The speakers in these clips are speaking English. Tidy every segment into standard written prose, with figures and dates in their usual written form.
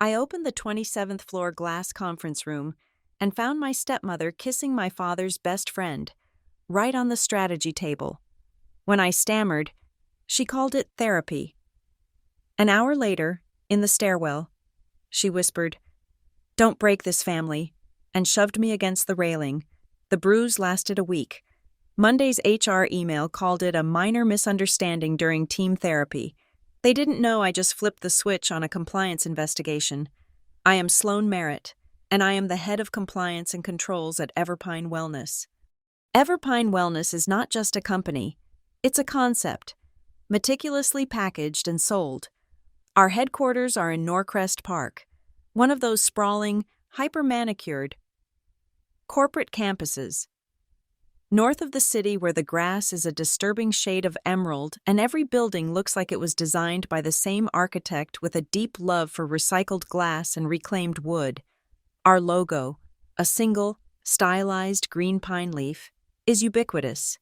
I opened the 27th floor glass conference room and found my stepmother kissing my father's best friend, right on the strategy table. When I stammered, she called it therapy. An hour later, in the stairwell, she whispered, "Don't break this family," and shoved me against the railing. The bruise lasted a week. Monday's HR email called it a minor misunderstanding during team therapy. They didn't know I just flipped the switch on a compliance investigation. I am Sloan Merritt, and I am the head of compliance and controls at Everpine Wellness. Everpine Wellness is not just a company, it's a concept, meticulously packaged and sold. Our headquarters are in Norcrest Park, one of those sprawling, hyper-manicured corporate campuses, north of the city where the grass is a disturbing shade of emerald and every building looks like it was designed by the same architect with a deep love for recycled glass and reclaimed wood. Our logo, a single, stylized green pine leaf, is ubiquitous.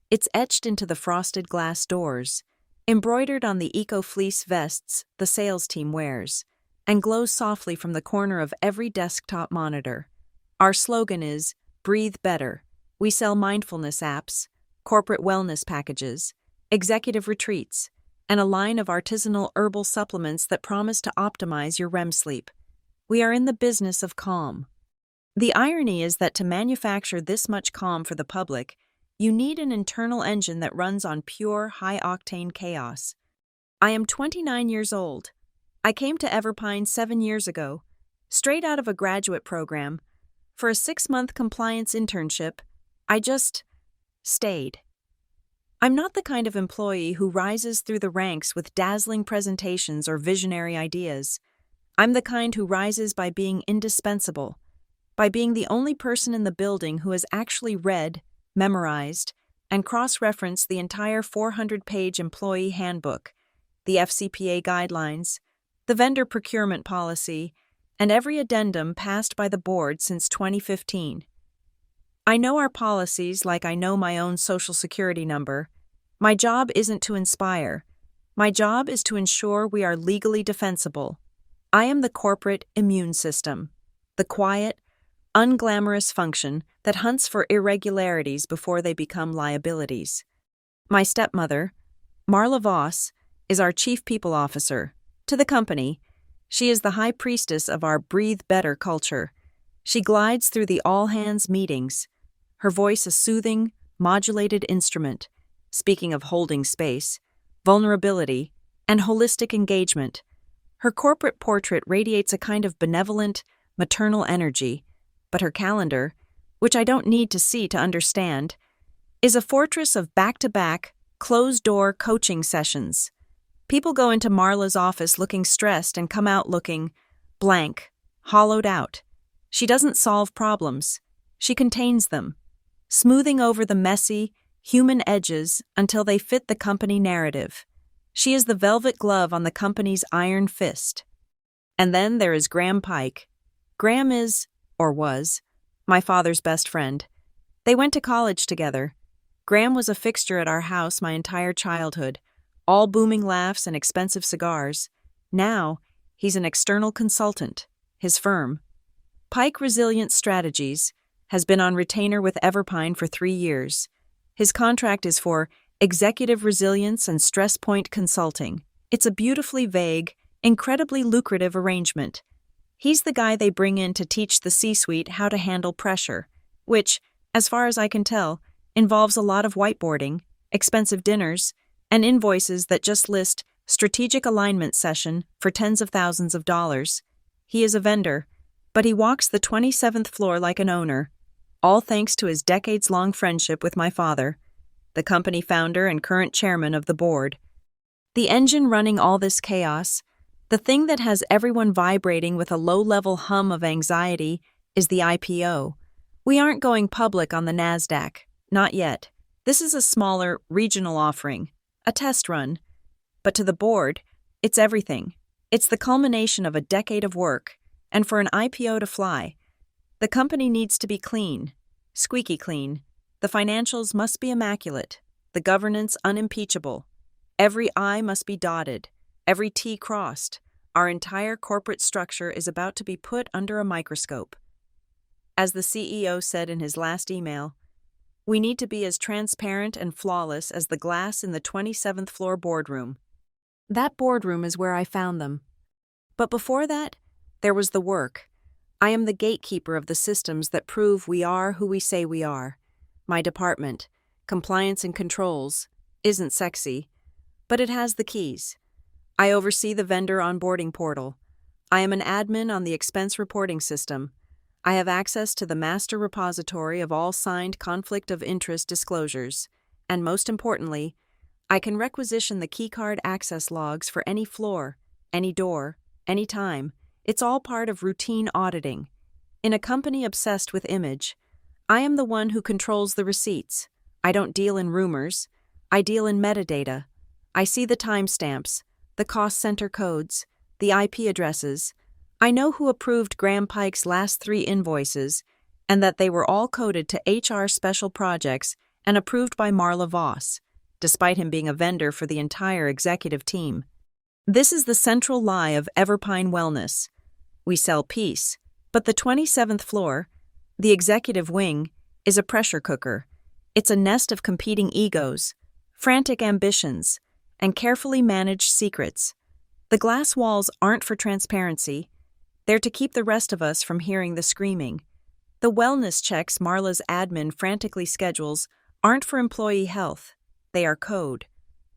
It's etched into the frosted glass doors, embroidered on the eco-fleece vests the sales team wears, and glows softly from the corner of every desktop monitor. Our slogan is, "Breathe Better." We sell mindfulness apps, corporate wellness packages, executive retreats, and a line of artisanal herbal supplements that promise to optimize your REM sleep. We are in the business of calm. The irony is that to manufacture this much calm for the public, you need an internal engine that runs on pure, high-octane chaos. I am 29 years old. I came to Everpine 7 years ago, straight out of a graduate program, for a 6-month compliance internship. I just stayed. I'm not the kind of employee who rises through the ranks with dazzling presentations or visionary ideas. I'm the kind who rises by being indispensable, by being the only person in the building who has actually read, memorized, and cross-referenced the entire 400-page employee handbook, the FCPA guidelines, the vendor procurement policy, and every addendum passed by the board since 2015. I know our policies like I know my own social security number. My job isn't to inspire. My job is to ensure we are legally defensible. I am the corporate immune system, the quiet, unglamorous function that hunts for irregularities before they become liabilities. My stepmother, Marla Voss, is our chief people officer. To the company, she is the high priestess of our Breathe Better culture. She glides through the all-hands meetings, her voice a soothing, modulated instrument, speaking of holding space, vulnerability, and holistic engagement. Her corporate portrait radiates a kind of benevolent, maternal energy, but her calendar, which I don't need to see to understand, is a fortress of back-to-back, closed-door coaching sessions. People go into Marla's office looking stressed and come out looking blank, hollowed out. She doesn't solve problems. She contains them, smoothing over the messy, human edges until they fit the company narrative. She is the velvet glove on the company's iron fist. And then there is Graham Pike. Graham is, or was, my father's best friend. They went to college together. Graham was a fixture at our house my entire childhood, all booming laughs and expensive cigars. Now, he's an external consultant, his firm, Pike Resilient Strategies, has been on retainer with Everpine for 3 years. His contract is for executive resilience and stress point consulting. It's a beautifully vague, incredibly lucrative arrangement. He's the guy they bring in to teach the C-suite how to handle pressure, which, as far as I can tell, involves a lot of whiteboarding, expensive dinners, and invoices that just list strategic alignment session for tens of thousands of dollars. He is a vendor, but he walks the 27th floor like an owner, all thanks to his decades-long friendship with my father, the company founder and current chairman of the board. The engine running all this chaos, the thing that has everyone vibrating with a low-level hum of anxiety, is the IPO. We aren't going public on the NASDAQ, not yet. This is a smaller, regional offering, a test run. But to the board, it's everything. It's the culmination of a decade of work, and for an IPO to fly, the company needs to be clean, squeaky clean. The financials must be immaculate, the governance unimpeachable. Every I must be dotted, every T crossed. Our entire corporate structure is about to be put under a microscope. As the CEO said in his last email, we need to be as transparent and flawless as the glass in the 27th floor boardroom. That boardroom is where I found them. But before that, there was the work. I am the gatekeeper of the systems that prove we are who we say we are. My department, compliance and controls, isn't sexy, but it has the keys. I oversee the vendor onboarding portal. I am an admin on the expense reporting system. I have access to the master repository of all signed conflict of interest disclosures. And most importantly, I can requisition the keycard access logs for any floor, any door, any time. It's all part of routine auditing. In a company obsessed with image, I am the one who controls the receipts. I don't deal in rumors. I deal in metadata. I see the timestamps, the cost center codes, the IP addresses. I know who approved Graham Pike's last 3 invoices and that they were all coded to HR special projects and approved by Marla Voss, despite him being a vendor for the entire executive team. This is the central lie of Everpine Wellness. We sell peace, but the 27th floor, the executive wing, is a pressure cooker. It's a nest of competing egos, frantic ambitions, and carefully managed secrets. The glass walls aren't for transparency. They're to keep the rest of us from hearing the screaming. The wellness checks Marla's admin frantically schedules aren't for employee health. They are code.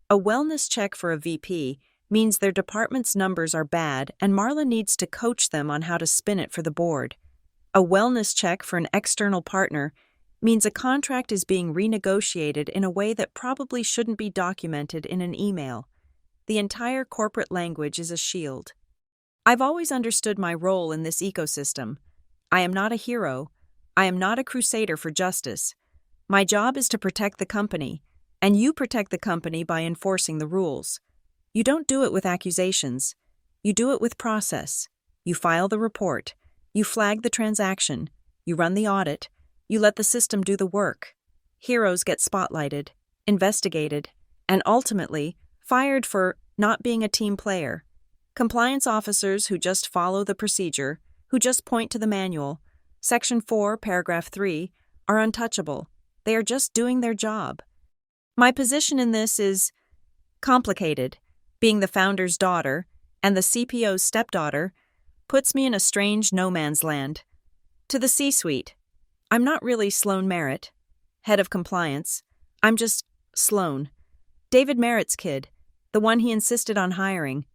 A wellness check for a VP means their department's numbers are bad and Marla needs to coach them on how to spin it for the board. A wellness check for an external partner means a contract is being renegotiated in a way that probably shouldn't be documented in an email. The entire corporate language is a shield. I've always understood my role in this ecosystem. I am not a hero. I am not a crusader for justice. My job is to protect the company, and you protect the company by enforcing the rules. You don't do it with accusations. You do it with process. You file the report. You flag the transaction. You run the audit. You let the system do the work. Heroes get spotlighted, investigated, and ultimately fired for not being a team player. Compliance officers who just follow the procedure, who just point to the manual, Section 4, Paragraph 3, are untouchable. They are just doing their job. My position in this is complicated. Being the founder's daughter and the CPO's stepdaughter puts me in a strange no man's land. To the C-suite, I'm not really Sloan Merritt, head of compliance. I'm just Sloan, David Merritt's kid, the one he insisted on hiring.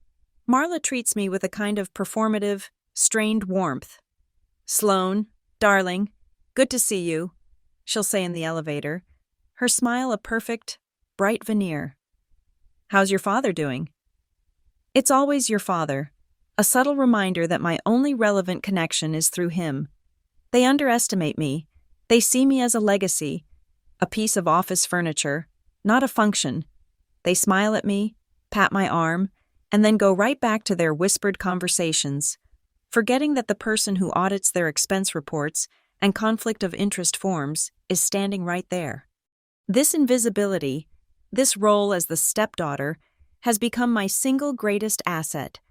Marla treats me with a kind of performative, strained warmth. Sloan, darling, good to see you, she'll say in the elevator, her smile a perfect, bright veneer. How's your father doing? It's always your father, a subtle reminder that my only relevant connection is through him. They underestimate me. They see me as a legacy, a piece of office furniture, not a function. They smile at me, pat my arm, and then go right back to their whispered conversations, forgetting that the person who audits their expense reports and conflict of interest forms is standing right there. This invisibility, this role as the stepdaughter, has become my single greatest asset.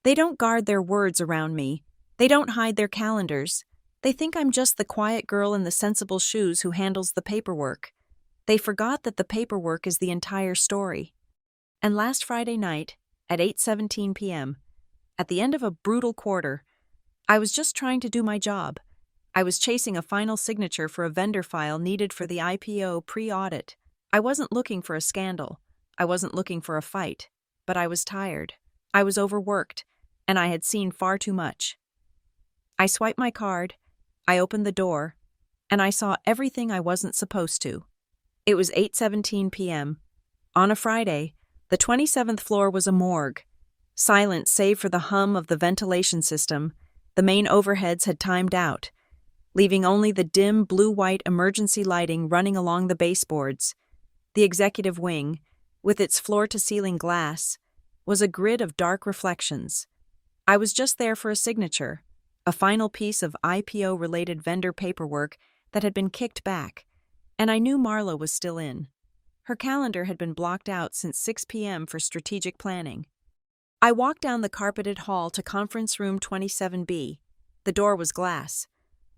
They don't guard their words around me. They don't hide their calendars. They think I'm just the quiet girl in the sensible shoes who handles the paperwork. They forgot that the paperwork is the entire story. And last Friday night, at 8:17 p.m., at the end of a brutal quarter, I was just trying to do my job. I was chasing a final signature for a vendor file needed for the IPO pre-audit. I wasn't looking for a scandal. I wasn't looking for a fight. But I was tired. I was overworked, and I had seen far too much. I swiped my card, I opened the door, and I saw everything I wasn't supposed to. It was 8:17 p.m. On a Friday, the 27th floor was a morgue. Silent save for the hum of the ventilation system, the main overheads had timed out, leaving only the dim blue-white emergency lighting running along the baseboards. The executive wing, with its floor-to-ceiling glass, was a grid of dark reflections. I was just there for a signature, a final piece of IPO-related vendor paperwork that had been kicked back, and I knew Marla was still in. Her calendar had been blocked out since 6 p.m. for strategic planning. I walked down the carpeted hall to conference room 27B. The door was glass,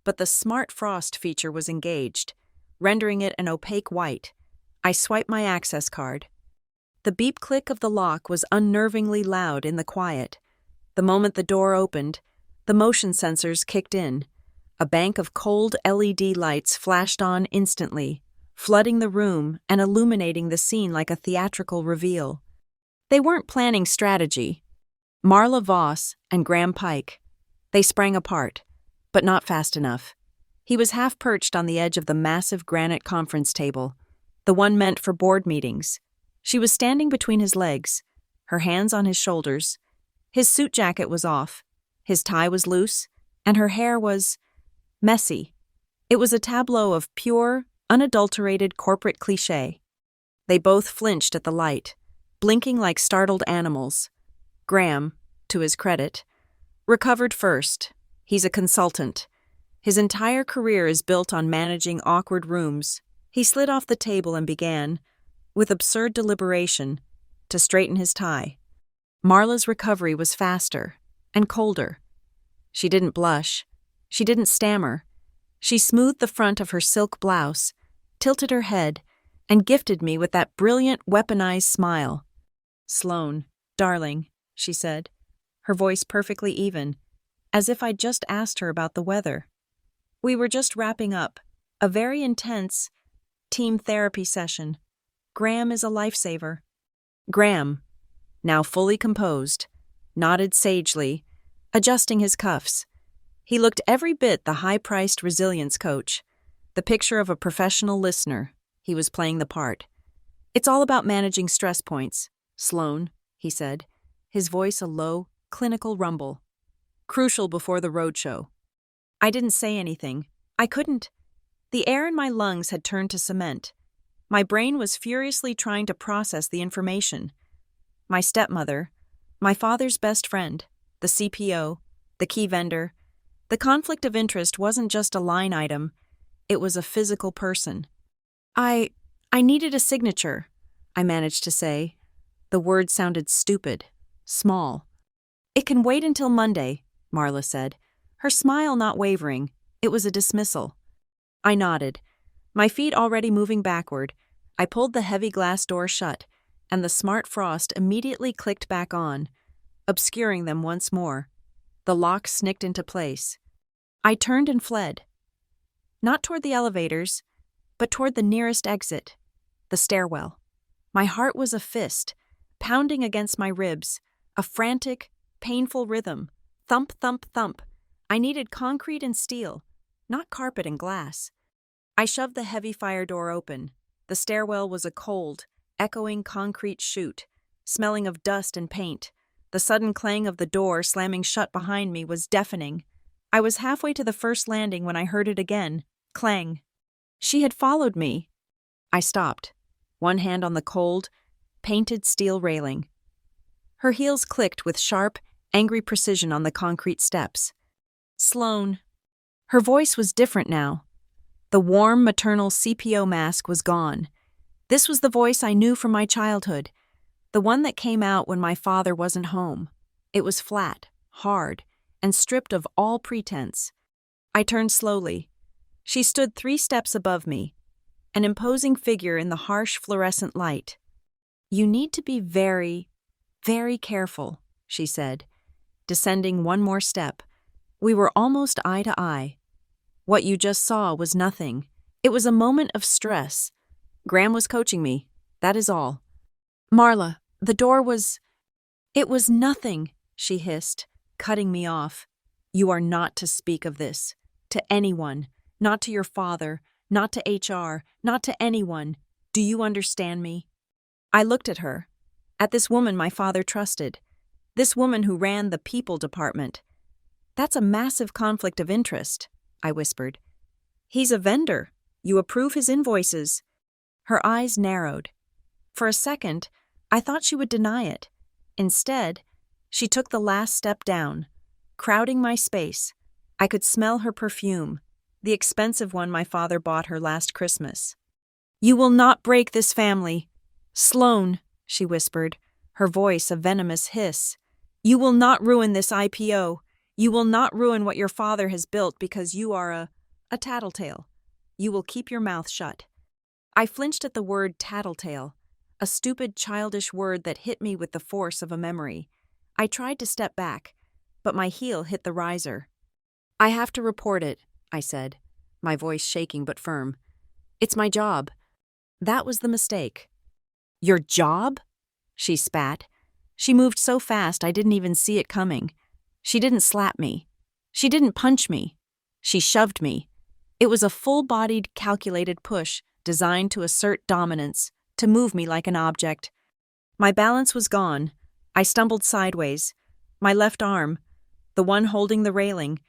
but the smart frost feature was engaged, rendering it an opaque white. I swiped my access card. The beep click of the lock was unnervingly loud in the quiet. The moment the door opened, the motion sensors kicked in. A bank of cold LED lights flashed on instantly, flooding the room and illuminating the scene like a theatrical reveal. They weren't planning strategy. Marla Voss and Graham Pike. They sprang apart, but not fast enough. He was half perched on the edge of the massive granite conference table, the one meant for board meetings. She was standing between his legs, her hands on his shoulders. His suit jacket was off, his tie was loose, and her hair was messy. It was a tableau of pure, unadulterated corporate cliché. They both flinched at the light, blinking like startled animals. Graham, to his credit, recovered first. He's a consultant. His entire career is built on managing awkward rooms. He slid off the table and began, with absurd deliberation, to straighten his tie. Marla's recovery was faster and colder. She didn't blush. She didn't stammer. She smoothed the front of her silk blouse, tilted her head, and gifted me with that brilliant, weaponized smile. "Sloane, darling," she said, her voice perfectly even, as if I'd just asked her about the weather. We were just wrapping up a very intense team therapy session. Graham is a lifesaver. Graham, now fully composed, nodded sagely, adjusting his cuffs. He looked every bit the high-priced resilience coach, the picture of a professional listener. He was playing the part. "It's all about managing stress points, Sloane," he said, his voice a low, clinical rumble. "Crucial before the roadshow." I didn't say anything. I couldn't. The air in my lungs had turned to cement. My brain was furiously trying to process the information. My stepmother, my father's best friend, the CPO, the key vendor. The conflict of interest wasn't just a line item, it was a physical person. I needed a signature," I managed to say. The word sounded stupid, small. "It can wait until Monday," Marla said, her smile not wavering. It was a dismissal. I nodded, my feet already moving backward. I pulled the heavy glass door shut, and the smart frost immediately clicked back on, obscuring them once more. The lock snicked into place. I turned and fled. Not toward the elevators, but toward the nearest exit, the stairwell. My heart was a fist, pounding against my ribs, a frantic, painful rhythm. Thump, thump, thump. I needed concrete and steel, not carpet and glass. I shoved the heavy fire door open. The stairwell was a cold, echoing concrete chute, smelling of dust and paint. The sudden clang of the door slamming shut behind me was deafening. I was halfway to the first landing when I heard it again. Clang. She had followed me. I stopped, one hand on the cold, painted steel railing. Her heels clicked with sharp, angry precision on the concrete steps. "Sloane." Her voice was different now. The warm, maternal CPO mask was gone. This was the voice I knew from my childhood, the one that came out when my father wasn't home. It was flat, hard, and stripped of all pretense. I turned slowly. She stood 3 steps above me, an imposing figure in the harsh fluorescent light. "You need to be very, very careful," she said, descending one more step. We were almost eye to eye. What you just saw was nothing. It was a moment of stress. Graham was coaching me, that is all. "Marla, the door was—" "It was nothing," she hissed, cutting me off. "You are not to speak of this. To anyone. Not to your father. Not to HR. Not to anyone. Do you understand me?" I looked at her. At this woman my father trusted. This woman who ran the people department. "That's a massive conflict of interest," I whispered. "He's a vendor. You approve his invoices." Her eyes narrowed. For a second, I thought she would deny it. Instead, she took the last step down, crowding my space. I could smell her perfume, the expensive one my father bought her last Christmas. "You will not break this family. Sloane," she whispered, her voice a venomous hiss. You will not ruin this IPO. You will not ruin what your father has built because you are a tattletale. You will keep your mouth shut. I flinched at the word tattletale, a stupid, childish word that hit me with the force of a memory. I tried to step back, but my heel hit the riser. I have to report it, I said, my voice shaking but firm. It's my job. That was the mistake. Your job? She spat. She moved so fast I didn't even see it coming. She didn't slap me. She didn't punch me. She shoved me. It was a full-bodied, calculated push designed to assert dominance, to move me like an object. My balance was gone. I stumbled sideways. My left arm, the one holding the railing,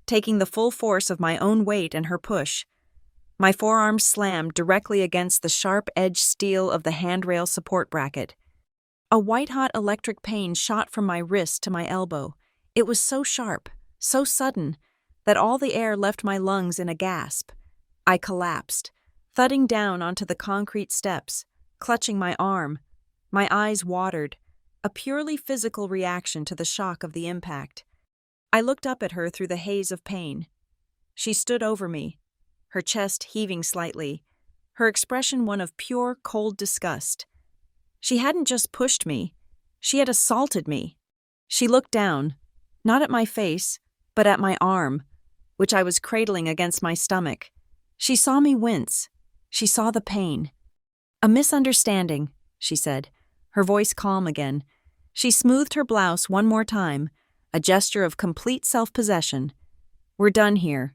taking the full force of my own weight and her push. My forearm slammed directly against the sharp-edged steel of the handrail support bracket. A white-hot electric pain shot from my wrist to my elbow. It was so sharp, so sudden, that all the air left my lungs in a gasp. I collapsed, thudding down onto the concrete steps, clutching my arm. My eyes watered, a purely physical reaction to the shock of the impact. I looked up at her through the haze of pain. She stood over me, her chest heaving slightly, her expression one of pure, cold disgust. She hadn't just pushed me, she had assaulted me. She looked down, not at my face, but at my arm, which I was cradling against my stomach. She saw me wince. She saw the pain. A misunderstanding, she said, her voice calm again. She smoothed her blouse one more time, a gesture of complete self-possession. We're done here.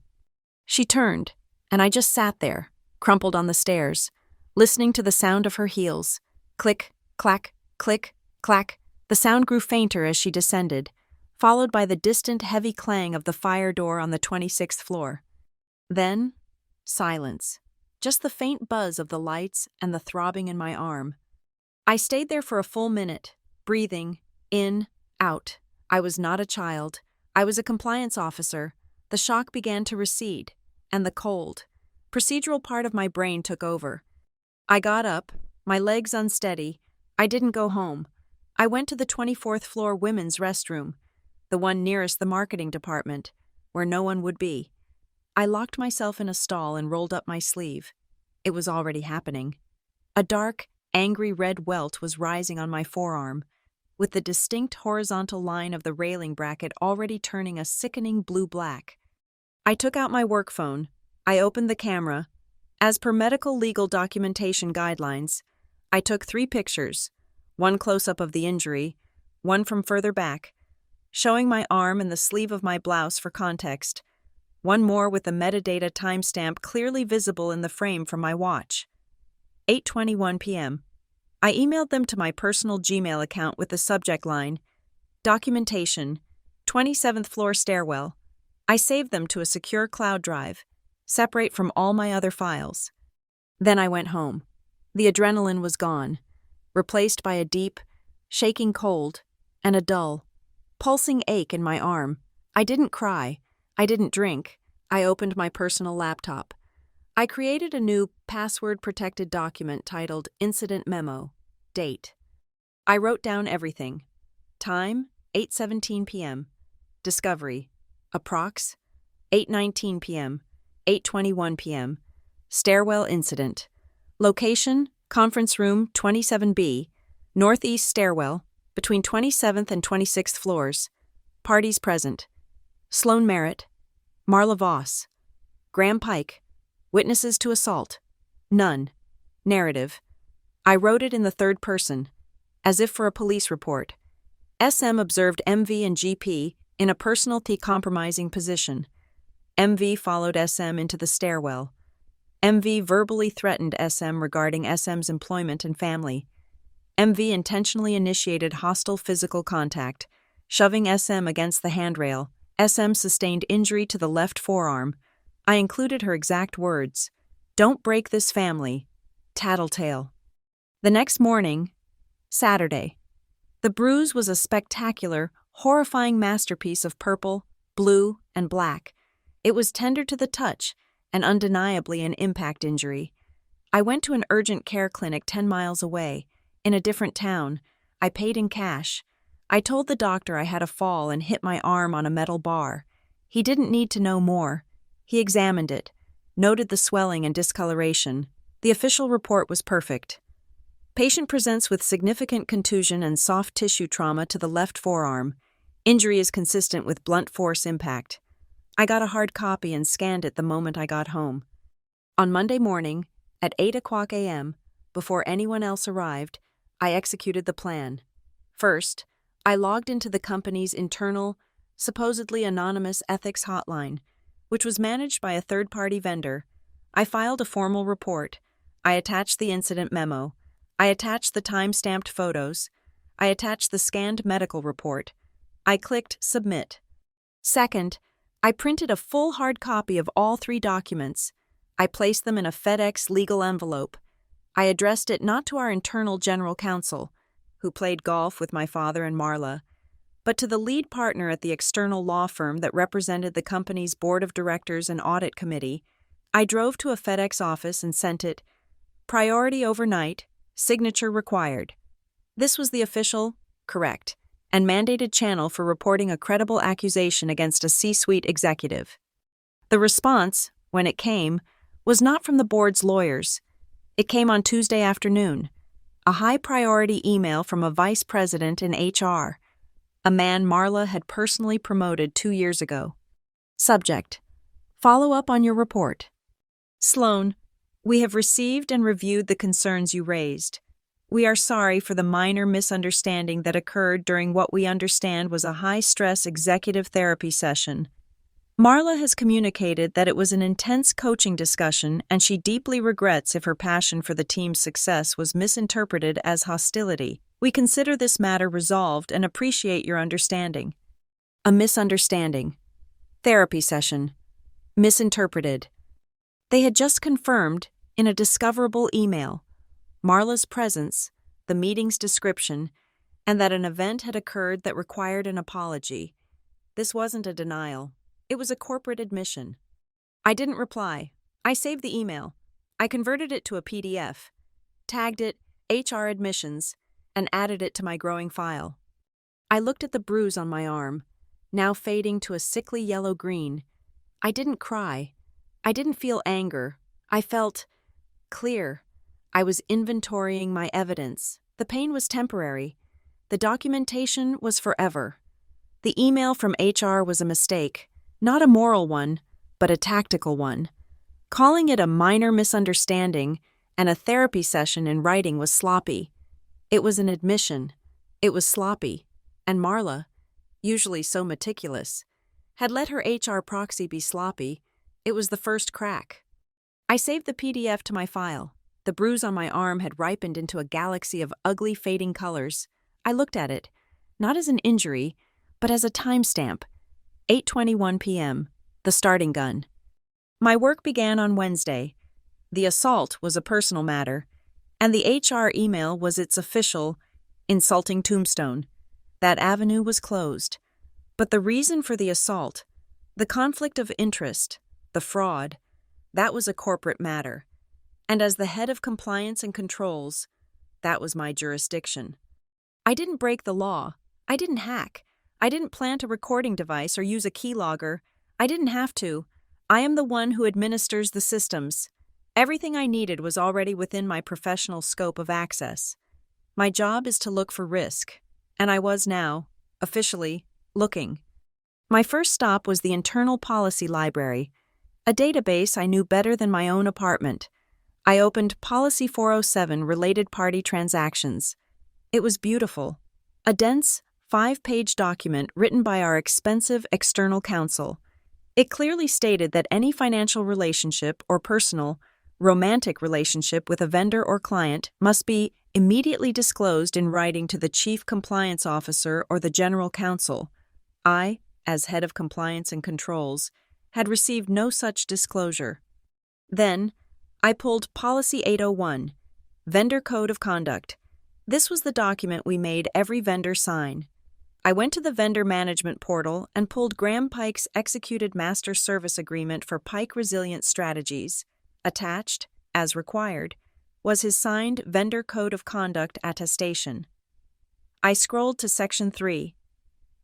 She turned, and I just sat there, crumpled on the stairs, listening to the sound of her heels. Click, clack, click, clack. The sound grew fainter as she descended, followed by the distant heavy clang of the fire door on the 26th floor. Then, silence. Just the faint buzz of the lights and the throbbing in my arm. I stayed there for a full minute, breathing, in, out. I was not a child. I was a compliance officer. The shock began to recede, and the cold, procedural part of my brain took over. I got up, my legs unsteady. I didn't go home. I went to the 24th floor women's restroom, the one nearest the marketing department, where no one would be. I locked myself in a stall and rolled up my sleeve. It was already happening. A dark, angry red welt was rising on my forearm, with the distinct horizontal line of the railing bracket already turning a sickening blue-black. I took out my work phone. I opened the camera. As per medical legal documentation guidelines, I took 3 pictures, one close-up of the injury, one from further back, showing my arm and the sleeve of my blouse for context, one more with the metadata timestamp clearly visible in the frame from my watch. 8:21 p.m. I emailed them to my personal Gmail account with the subject line, Documentation, 27th floor stairwell. I saved them to a secure cloud drive, separate from all my other files. Then I went home. The adrenaline was gone, replaced by a deep, shaking cold, and a dull, pulsing ache in my arm. I didn't cry. I didn't drink. I opened my personal laptop. I created a new password-protected document titled Incident Memo. Date. I wrote down everything. Time, 8:17 p.m. Discovery. Approx. 8:19 p.m. 8:21 p.m. Stairwell incident. Location, conference room 27B, northeast stairwell, between 27th and 26th floors. Parties present. Sloan Merritt, Marla Voss, Graham Pike. Witnesses to assault. None. Narrative. I wrote it in the third person, as if for a police report. SM observed MV and GP in a personally compromising position. MV followed SM into the stairwell. MV verbally threatened SM regarding SM's employment and family. MV intentionally initiated hostile physical contact, shoving SM against the handrail. SM sustained injury to the left forearm. I included her exact words. Don't break this family. Tattletale. The next morning, Saturday, the bruise was a spectacular, horrifying masterpiece of purple, blue, and black. It was tender to the touch and undeniably an impact injury. I went to an urgent care clinic 10 miles away, in a different town. I paid in cash. I told the doctor I had a fall and hit my arm on a metal bar. He didn't need to know more. He examined it, noted the swelling and discoloration. The official report was perfect. Patient presents with significant contusion and soft tissue trauma to the left forearm. Injury is consistent with blunt force impact. I got a hard copy and scanned it the moment I got home. On Monday morning, at 8:00 a.m., before anyone else arrived, I executed the plan. First, I logged into the company's internal, supposedly anonymous ethics hotline, which was managed by a third-party vendor. I filed a formal report. I attached the incident memo. I attached the time-stamped photos. I attached the scanned medical report. I clicked Submit. Second, I printed a full hard copy of all 3 documents. I placed them in a FedEx legal envelope. I addressed it not to our internal general counsel, who played golf with my father and Marla, but to the lead partner at the external law firm that represented the company's board of directors and audit committee. I drove to a FedEx office and sent it, priority overnight, signature required. This was the official, correct, and mandated channel for reporting a credible accusation against a C-suite executive. The response, when it came, was not from the board's lawyers. It came on Tuesday afternoon. A high-priority email from a vice president in HR, a man Marla had personally promoted 2 years ago. Subject: Follow up on your report. Sloan, we have received and reviewed the concerns you raised. We are sorry for the minor misunderstanding that occurred during what we understand was a high-stress executive therapy session. Marla has communicated that it was an intense coaching discussion and she deeply regrets if her passion for the team's success was misinterpreted as hostility. We consider this matter resolved and appreciate your understanding. A misunderstanding. Therapy session. Misinterpreted. They had just confirmed, in a discoverable email, Marla's presence, the meeting's description, and that an event had occurred that required an apology. This wasn't a denial. It was a corporate admission. I didn't reply. I saved the email. I converted it to a PDF, tagged it HR Admissions, and added it to my growing file. I looked at the bruise on my arm, now fading to a sickly yellow-green. I didn't cry. I didn't feel anger. I felt clear. I was inventorying my evidence. The pain was temporary. The documentation was forever. The email from HR was a mistake. Not a moral one, but a tactical one. Calling it a minor misunderstanding and a therapy session in writing was sloppy. It was an admission. It was sloppy. And Marla, usually so meticulous, had let her HR proxy be sloppy. It was the first crack. I saved the PDF to my file. The bruise on my arm had ripened into a galaxy of ugly, fading colors. I looked at it, not as an injury, but as a timestamp. 8:21 p.m., the starting gun. My work began on Wednesday. The assault was a personal matter, and the HR email was its official, insulting tombstone. That avenue was closed. But the reason for the assault, the conflict of interest, the fraud, that was a corporate matter. And as the head of compliance and controls, that was my jurisdiction. I didn't break the law. I didn't hack. I didn't plant a recording device or use a keylogger. I didn't have to. I am the one who administers the systems. Everything I needed was already within my professional scope of access. My job is to look for risk, and I was now, officially, looking. My first stop was the internal policy library, a database I knew better than my own apartment. I opened Policy 407 Related Party Transactions. It was beautiful. A dense, 5-page document written by our expensive external counsel. It clearly stated that any financial relationship or personal, romantic relationship with a vendor or client must be immediately disclosed in writing to the Chief Compliance Officer or the General Counsel. I, as head of compliance and controls, had received no such disclosure. Then, I pulled Policy 801, Vendor Code of Conduct. This was the document we made every vendor sign. I went to the vendor management portal and pulled Graham Pike's executed master service agreement for Pike Resilient Strategies. Attached, as required, was his signed Vendor Code of Conduct attestation. I scrolled to Section 3,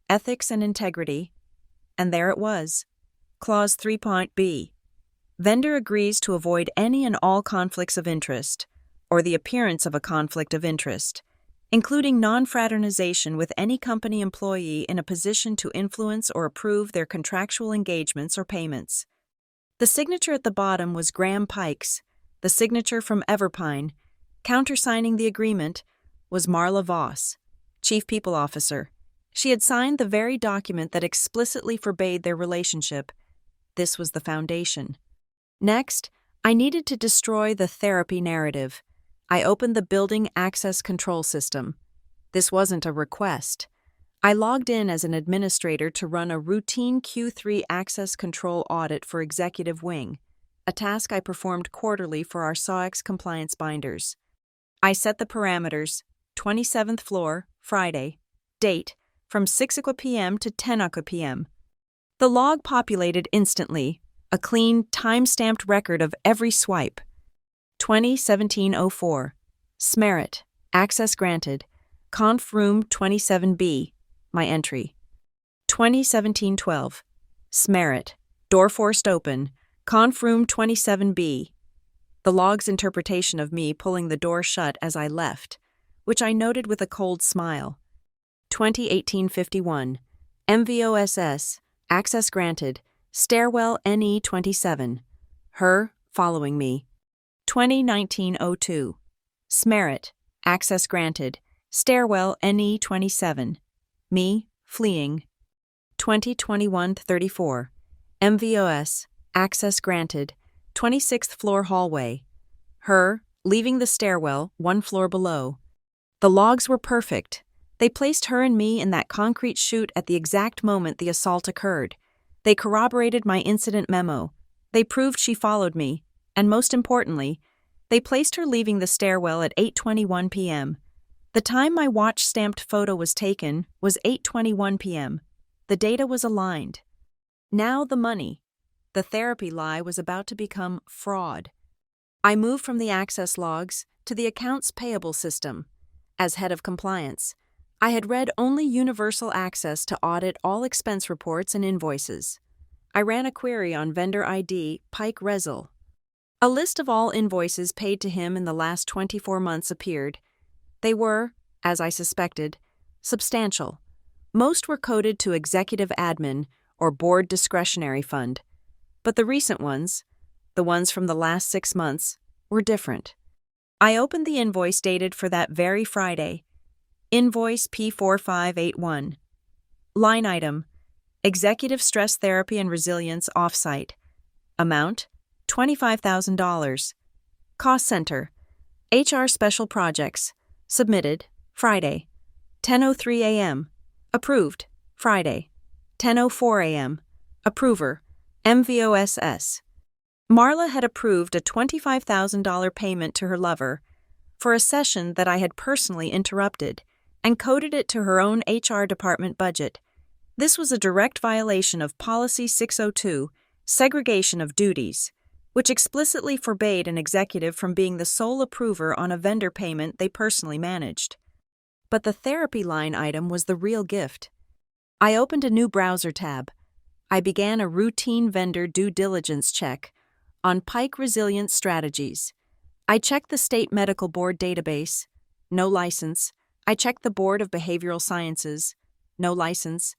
Ethics and Integrity, and there it was. Clause 3.b. Vendor agrees to avoid any and all conflicts of interest, or the appearance of a conflict of interest, including non-fraternization with any company employee in a position to influence or approve their contractual engagements or payments. The signature at the bottom was Graham Pike's. The signature from Everpine, countersigning the agreement, was Marla Voss, Chief People Officer. She had signed the very document that explicitly forbade their relationship. This was the foundation. Next, I needed to destroy the therapy narrative. I opened the building access control system. This wasn't a request. I logged in as an administrator to run a routine Q3 access control audit for Executive Wing, a task I performed quarterly for our SOX compliance binders. I set the parameters, 27th floor, Friday, date, from 6 p.m. to 10 p.m. The log populated instantly, a clean, time-stamped record of every swipe. 2017-04. Smerit. Access granted. Conf room 27B. My entry. 2017-12. Smerit. Door forced open. Conf room 27B. The log's interpretation of me pulling the door shut as I left, which I noted with a cold smile. 2018-51. MVOSS. Access granted. Stairwell NE27. Her, following me. 2019-02. Smerit. Access granted. Stairwell NE27. Me, fleeing. 2021-34. MVOS. Access granted. 26th floor hallway. Her, leaving the stairwell, one floor below. The logs were perfect. They placed her and me in that concrete chute at the exact moment the assault occurred. They corroborated my incident memo. They proved she followed me. And most importantly, they placed her leaving the stairwell at 8:21 p.m. The time my watch-stamped photo was taken was 8:21 p.m. The data was aligned. Now the money. The therapy lie was about to become fraud. I moved from the access logs to the accounts payable system. As head of compliance, I had read only universal access to audit all expense reports and invoices. I ran a query on vendor ID Pike Rezel. A list of all invoices paid to him in the last 24 months appeared. They were, as I suspected, substantial. Most were coded to executive admin or board discretionary fund. But the recent ones, the ones from the last 6 months, were different. I opened the invoice dated for that very Friday. Invoice P4581. Line item: Executive Stress Therapy and Resilience Offsite. Amount: $25,000. Cost Center: HR Special Projects. Submitted: Friday, 10:03 a.m. Approved: Friday, 10:04 a.m. Approver: MVOSS. Marla had approved a $25,000 payment to her lover for a session that I had personally interrupted and coded it to her own HR department budget. This was a direct violation of Policy 602, Segregation of Duties, which explicitly forbade an executive from being the sole approver on a vendor payment they personally managed. But the therapy line item was the real gift. I opened a new browser tab. I began a routine vendor due diligence check on Pike Resilience Strategies. I checked the State Medical Board database. No license. I checked the Board of Behavioral Sciences. No license.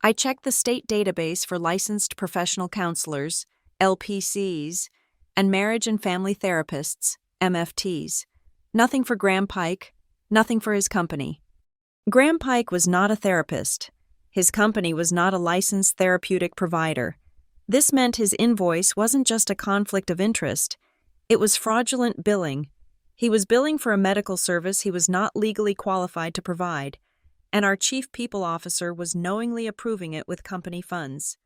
I checked the state database for licensed professional counselors, LPCs, and marriage and family therapists, MFTs. Nothing for Graham Pike, nothing for his company. Graham Pike was not a therapist. His company was not a licensed therapeutic provider. This meant his invoice wasn't just a conflict of interest. It was fraudulent billing. He was billing for a medical service he was not legally qualified to provide, and our chief people officer was knowingly approving it with company funds.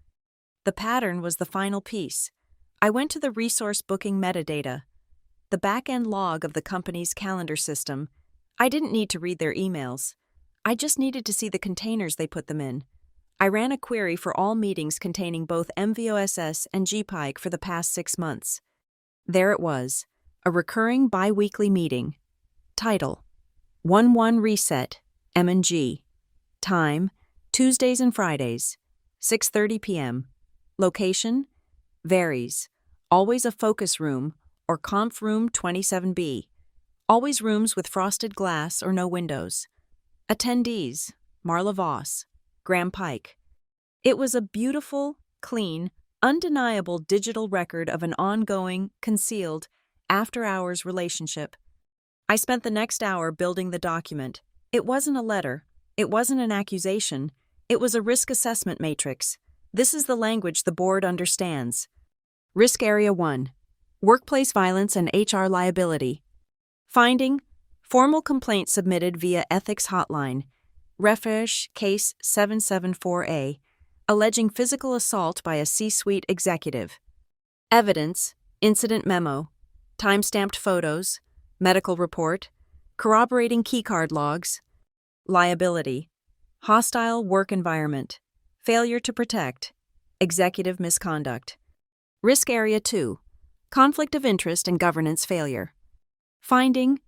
The pattern was the final piece. I went to the resource booking metadata, the back-end log of the company's calendar system. I didn't need to read their emails. I just needed to see the containers they put them in. I ran a query for all meetings containing both MVOSS and GPIKE for the past 6 months. There it was, a recurring bi-weekly meeting. Title: 1-1 Reset, M&G. Time, Tuesdays and Fridays, 6:30 p.m. Location, varies. Always a focus room or conf room 27B. Always rooms with frosted glass or no windows. Attendees, Marla Voss, Graham Pike. It was a beautiful, clean, undeniable digital record of an ongoing, concealed, after-hours relationship. I spent the next hour building the document. It wasn't a letter. It wasn't an accusation. It was a risk assessment matrix. This is the language the board understands. Risk Area 1. Workplace violence and HR liability. Finding: formal complaint submitted via Ethics Hotline. Reference Case 774A. Alleging physical assault by a C-suite executive. Evidence: incident memo. Timestamped photos. Medical report. Corroborating keycard logs. Liability: hostile work environment. Failure to protect. Executive misconduct. Risk Area 2. Conflict of interest and governance failure. Finding: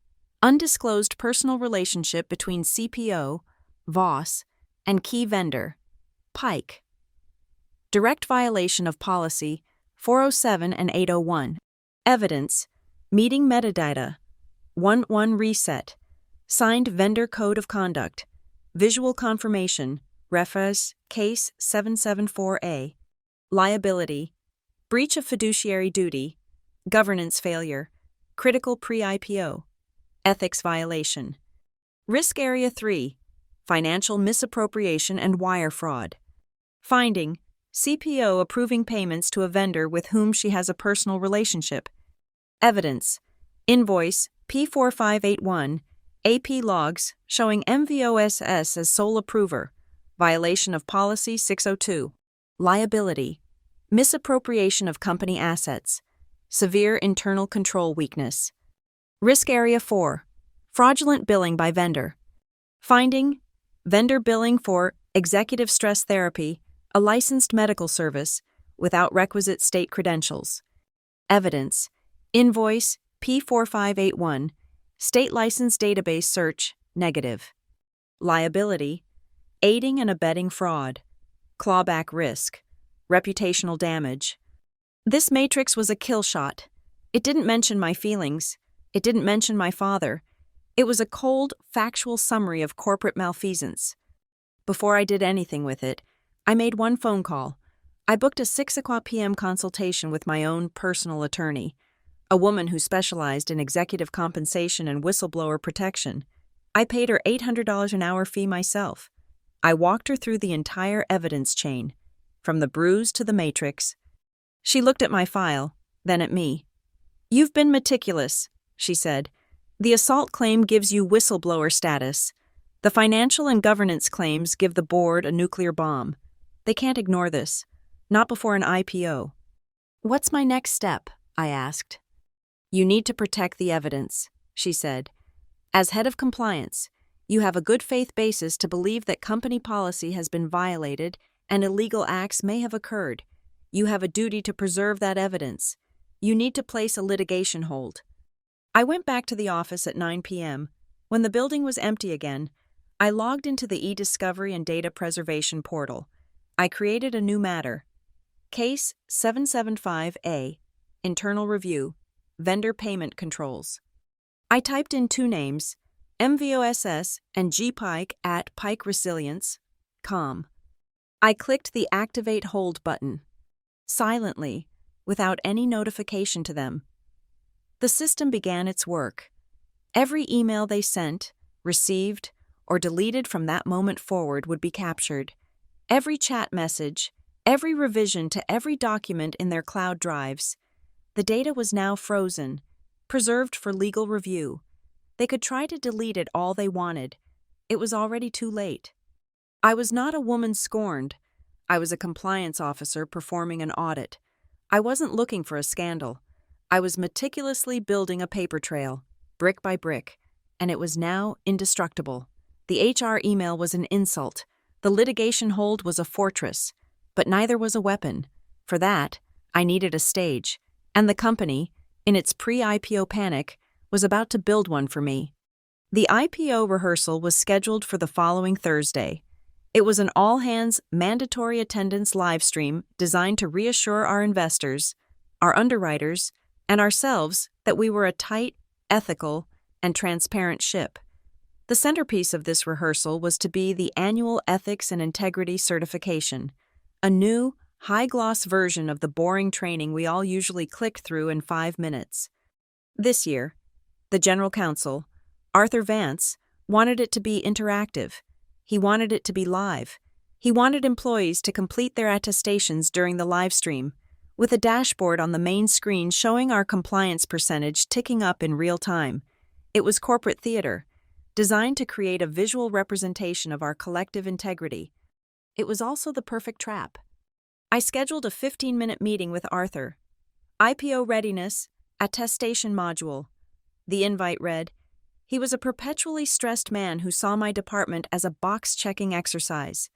undisclosed personal relationship between CPO, Voss, and key vendor, Pike. Direct violation of policy 407 and 801. Evidence: meeting metadata. 1-1 reset. Signed vendor code of conduct. Visual confirmation. Reference Case 774A. Liability: breach of fiduciary duty. Governance failure. Critical pre-IPO. Ethics violation. Risk Area 3. Financial misappropriation and wire fraud. Finding: CPO approving payments to a vendor with whom she has a personal relationship. Evidence: invoice P4581, AP logs showing MVOSS as sole approver. Violation of Policy 602. Liability: misappropriation of company assets. Severe internal control weakness. Risk Area 4. Fraudulent billing by vendor. Finding: vendor billing for executive stress therapy, a licensed medical service, without requisite state credentials. Evidence: invoice P4581, state license database search, negative. Liability: aiding and abetting fraud. Clawback risk. Reputational damage. This matrix was a kill shot. It didn't mention my feelings. It didn't mention my father. It was a cold, factual summary of corporate malfeasance. Before I did anything with it, I made one phone call. I booked a 6:00 p.m. consultation with my own personal attorney, a woman who specialized in executive compensation and whistleblower protection. I paid her $800 an hour fee myself. I walked her through the entire evidence chain, from the bruise to the matrix. She looked at my file, then at me. "You've been meticulous," she said. "The assault claim gives you whistleblower status. The financial and governance claims give the board a nuclear bomb. They can't ignore this. Not before an IPO." "What's my next step?" I asked. "You need to protect the evidence," she said. "As head of compliance, you have a good faith basis to believe that company policy has been violated and illegal acts may have occurred. You have a duty to preserve that evidence. You need to place a litigation hold." I went back to the office at 9 p.m. When the building was empty again, I logged into the e-discovery and data preservation portal. I created a new matter. Case 775A, Internal Review, Vendor Payment Controls. I typed in two names, MVOSS and GPike at PikeResilience.com. I clicked the Activate Hold button. Silently, without any notification to them. The system began its work. Every email they sent, received, or deleted from that moment forward would be captured. Every chat message, every revision to every document in their cloud drives. The data was now frozen, preserved for legal review. They could try to delete it all they wanted. It was already too late. I was not a woman scorned. I was a compliance officer performing an audit. I wasn't looking for a scandal. I was meticulously building a paper trail, brick by brick, and it was now indestructible. The HR email was an insult. The litigation hold was a fortress, but neither was a weapon. For that, I needed a stage, and the company, in its pre-IPO panic, was about to build one for me. The IPO rehearsal was scheduled for the following Thursday. It was an all-hands, mandatory attendance live stream designed to reassure our investors, our underwriters, and ourselves that we were a tight, ethical, and transparent ship. The centerpiece of this rehearsal was to be the annual Ethics and Integrity certification, a new, high-gloss version of the boring training we all usually clicked through in 5 minutes. This year, the General Counsel, Arthur Vance, wanted it to be interactive. He wanted it to be live. He wanted employees to complete their attestations during the live stream, with a dashboard on the main screen showing our compliance percentage ticking up in real time. It was corporate theater, designed to create a visual representation of our collective integrity. It was also the perfect trap. I scheduled a 15-minute meeting with Arthur. IPO readiness, attestation module. The invite read, he was a perpetually stressed man who saw my department as a box-checking exercise.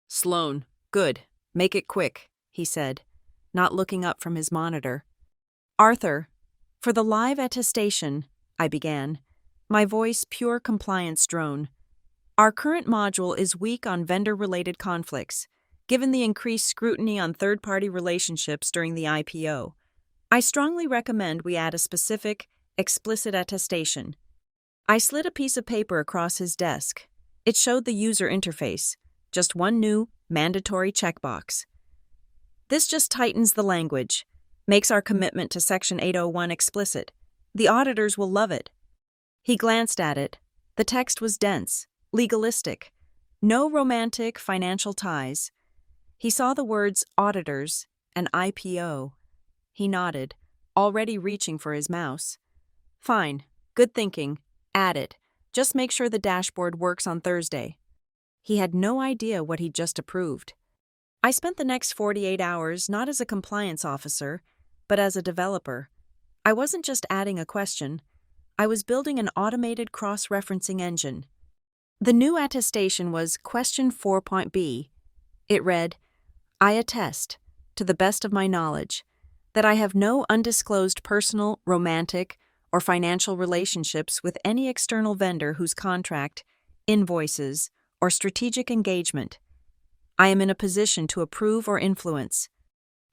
Sloan, good. Make it quick, he said, not looking up from his monitor. Arthur, for the live attestation, I began, my voice pure compliance drone. Our current module is weak on vendor-related conflicts, given the increased scrutiny on third-party relationships during the IPO. I strongly recommend we add a specific, explicit attestation. I slid a piece of paper across his desk. It showed the user interface, just one new, mandatory checkbox. This just tightens the language, makes our commitment to Section 801 explicit. The auditors will love it. He glanced at it. The text was dense, legalistic. No romantic financial ties. He saw the words auditors and IPO. He nodded, already reaching for his mouse. Fine, good thinking. Add it. Just make sure the dashboard works on Thursday. He had no idea what he'd just approved. I spent the next 48 hours not as a compliance officer, but as a developer. I wasn't just adding a question. I was building an automated cross-referencing engine. The new attestation was Question 4.b. It read, I attest, to the best of my knowledge, that I have no undisclosed personal, romantic, or financial relationships with any external vendor whose contract, invoices, or strategic engagement I am in a position to approve or influence.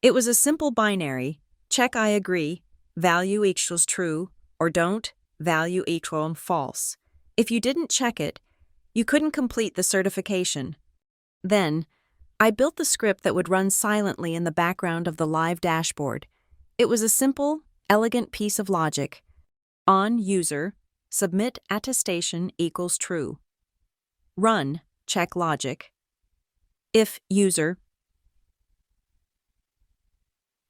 It was a simple binary, check I agree, value equals true, or don't, value equals false. If you didn't check it, you couldn't complete the certification. Then, I built the script that would run silently in the background of the live dashboard. It was a simple, elegant piece of logic. On user, submit attestation equals true. Run, check logic. If user,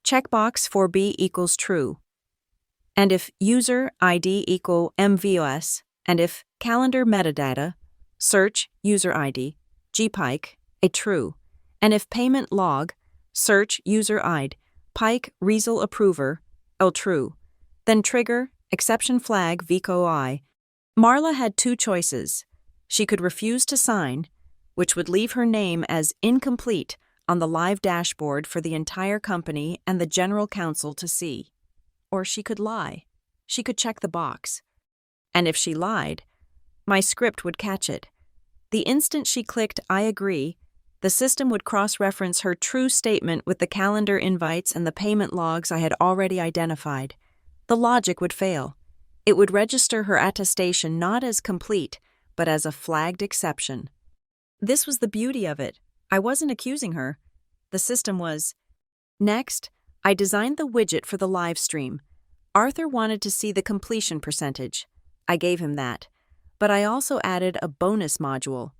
checkbox for B equals true. And if user ID equal MVOS, and if calendar metadata, search user ID, gpike, a true. And if payment log, search user ID, pike result approver, a true. Then trigger, exception flag VCOI. Marla had two choices. She could refuse to sign, which would leave her name as incomplete on the live dashboard for the entire company and the General Counsel to see. Or she could lie. She could check the box. And if she lied, my script would catch it. The instant she clicked I agree, the system would cross-reference her true statement with the calendar invites and the payment logs I had already identified. The logic would fail. It would register her attestation not as complete, but as a flagged exception. This was the beauty of it. I wasn't accusing her. The system was. Next, I designed the widget for the live stream. Arthur wanted to see the completion percentage. I gave him that. But I also added a bonus module.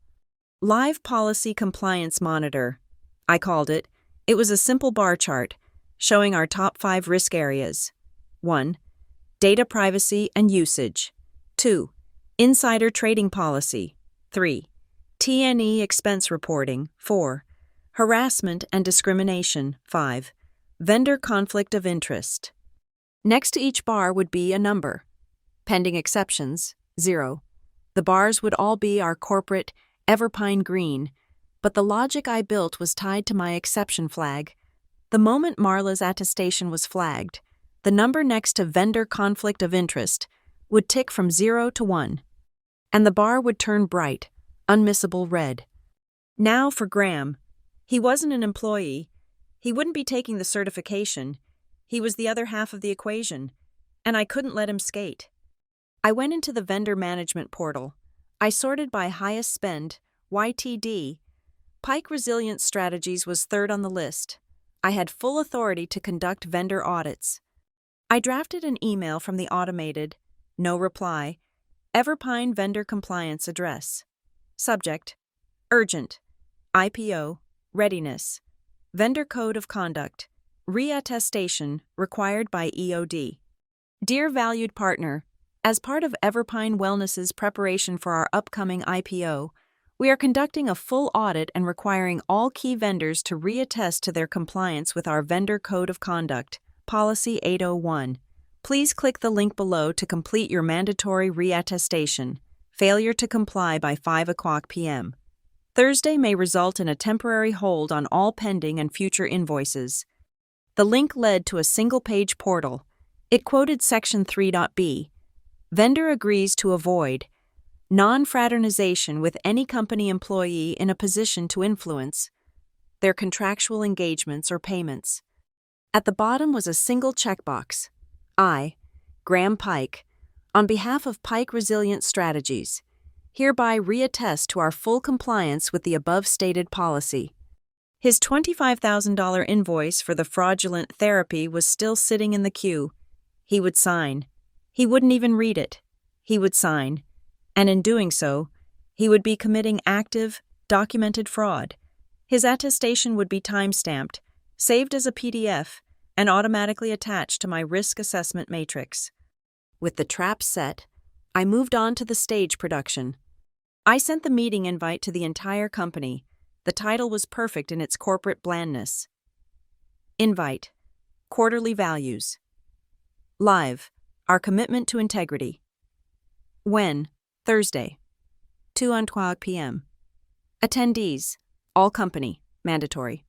Live Policy Compliance Monitor, I called it. It was a simple bar chart showing our top 5 risk areas. 1. Data privacy and usage. 2. Insider trading policy. 3. T&E expense reporting. 4. Harassment and discrimination. 5. Vendor conflict of interest. Next to each bar would be a number. Pending exceptions, 0. The bars would all be our corporate Everpine green, but the logic I built was tied to my exception flag. The moment Marla's attestation was flagged, the number next to vendor conflict of interest would tick from 0 to 1. and the bar would turn bright, unmissable red. Now for Graham. He wasn't an employee. He wouldn't be taking the certification. He was the other half of the equation, and I couldn't let him skate. I went into the vendor management portal. I sorted by highest spend, YTD. Pike Resilience Strategies was third on the list. I had full authority to conduct vendor audits. I drafted an email from the automated, no reply, Everpine vendor compliance address. Subject: urgent. IPO, readiness. Vendor code of conduct, reattestation required by EOD. Dear valued partner, as part of Everpine Wellness's preparation for our upcoming IPO, we are conducting a full audit and requiring all key vendors to reattest to their compliance with our Vendor Code of Conduct, Policy 801. Please click the link below to complete your mandatory reattestation. Failure to comply by 5:00 p.m. Thursday may result in a temporary hold on all pending and future invoices. The link led to a single-page portal. It quoted Section 3.b. Vendor agrees to avoid non-fraternization with any company employee in a position to influence their contractual engagements or payments. At the bottom was a single checkbox. I, Graham Pike, on behalf of Pike Resilience Strategies, hereby reattest to our full compliance with the above stated policy. His $25,000 invoice for the fraudulent therapy was still sitting in the queue. He would sign. He wouldn't even read it. He would sign. And in doing so, he would be committing active, documented fraud. His attestation would be time-stamped, saved as a PDF, and automatically attached to my risk assessment matrix. With the trap set, I moved on to the stage production. I sent the meeting invite to the entire company. The title was perfect in its corporate blandness. Invite. Quarterly values. Live. Our commitment to integrity. When? Thursday. 2:00 p.m. Attendees. All company. Mandatory.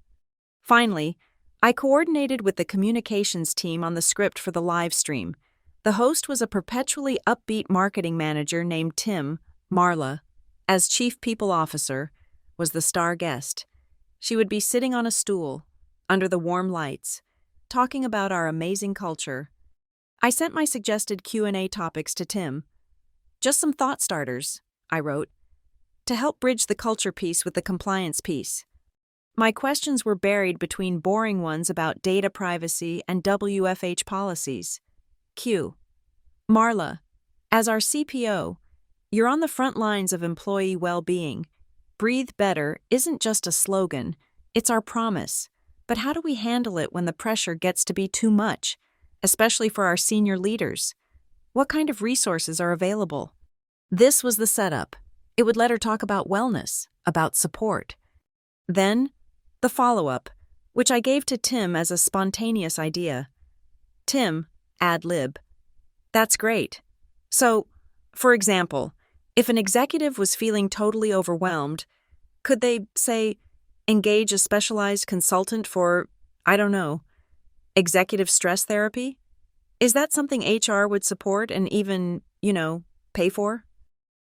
Finally, I coordinated with the communications team on the script for the live stream. The host was a perpetually upbeat marketing manager named Tim. Marla, as Chief People Officer, was the star guest. She would be sitting on a stool, under the warm lights, talking about our amazing culture. I sent my suggested Q&A topics to Tim. Just some thought starters, I wrote, to help bridge the culture piece with the compliance piece. My questions were buried between boring ones about data privacy and WFH policies. Q. Marla, as our CPO, you're on the front lines of employee well-being. Breathe better isn't just a slogan, it's our promise. But how do we handle it when the pressure gets to be too much, especially for our senior leaders? What kind of resources are available? This was the setup. It would let her talk about wellness, about support. Then, the follow-up, which I gave to Tim as a spontaneous idea. Tim, ad lib. That's great. So, for example, if an executive was feeling totally overwhelmed, could they, say, engage a specialized consultant for, I don't know, executive stress therapy? Is that something HR would support and even, pay for?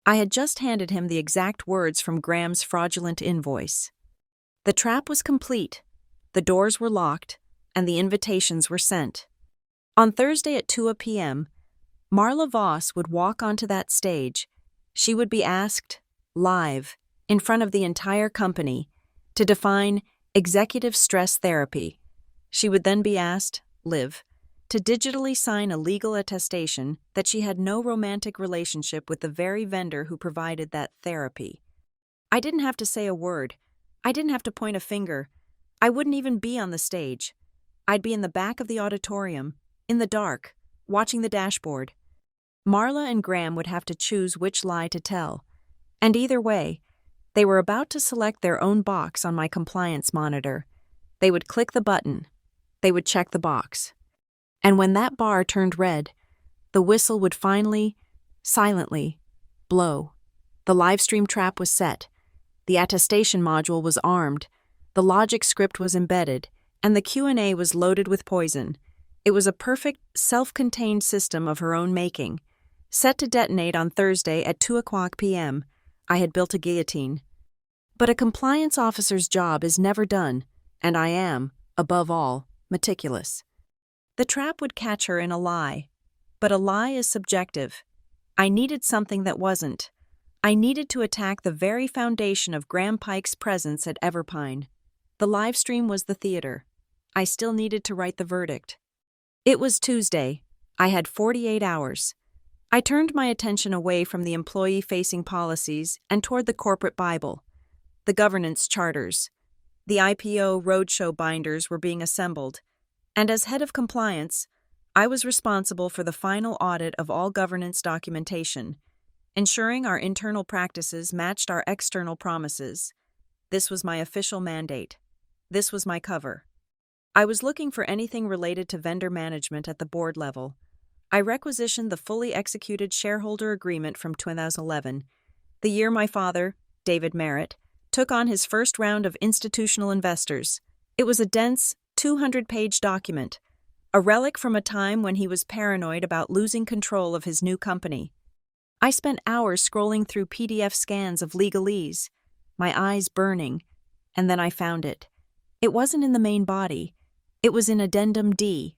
I had just handed him the exact words from Graham's fraudulent invoice. The trap was complete, the doors were locked, and the invitations were sent. On Thursday at 2:00 p.m., Marla Voss would walk onto that stage. She would be asked, live, in front of the entire company, to define executive stress therapy. She would then be asked, live, to digitally sign a legal attestation that she had no romantic relationship with the very vendor who provided that therapy. I didn't have to say a word. I didn't have to point a finger. I wouldn't even be on the stage. I'd be in the back of the auditorium, in the dark, watching the dashboard. Marla and Graham would have to choose which lie to tell. And either way, they were about to select their own box on my compliance monitor. They would click the button. They would check the box. And when that bar turned red, the whistle would finally, silently, blow. The livestream trap was set. The attestation module was armed. The logic script was embedded, and the Q&A was loaded with poison. It was a perfect, self-contained system of her own making. set to detonate on Thursday at 2:00 p.m. I had built a guillotine. But a compliance officer's job is never done, and I am, above all, meticulous. The trap would catch her in a lie. But a lie is subjective. I needed something that wasn't. I needed to attack the very foundation of Graham Pike's presence at Everpine. The live stream was the theater. I still needed to write the verdict. It was Tuesday. I had 48 hours. I turned my attention away from the employee-facing policies and toward the corporate Bible, the governance charters. The IPO roadshow binders were being assembled, and as head of compliance, I was responsible for the final audit of all governance documentation, ensuring our internal practices matched our external promises. This was my official mandate. This was my cover. I was looking for anything related to vendor management at the board level. I requisitioned the fully executed shareholder agreement from 2011, the year my father, David Merritt, took on his first round of institutional investors. It was a dense, 200-page document, a relic from a time when he was paranoid about losing control of his new company. I spent hours scrolling through PDF scans of legalese, my eyes burning, and then I found it. It wasn't in the main body. It was in Addendum D,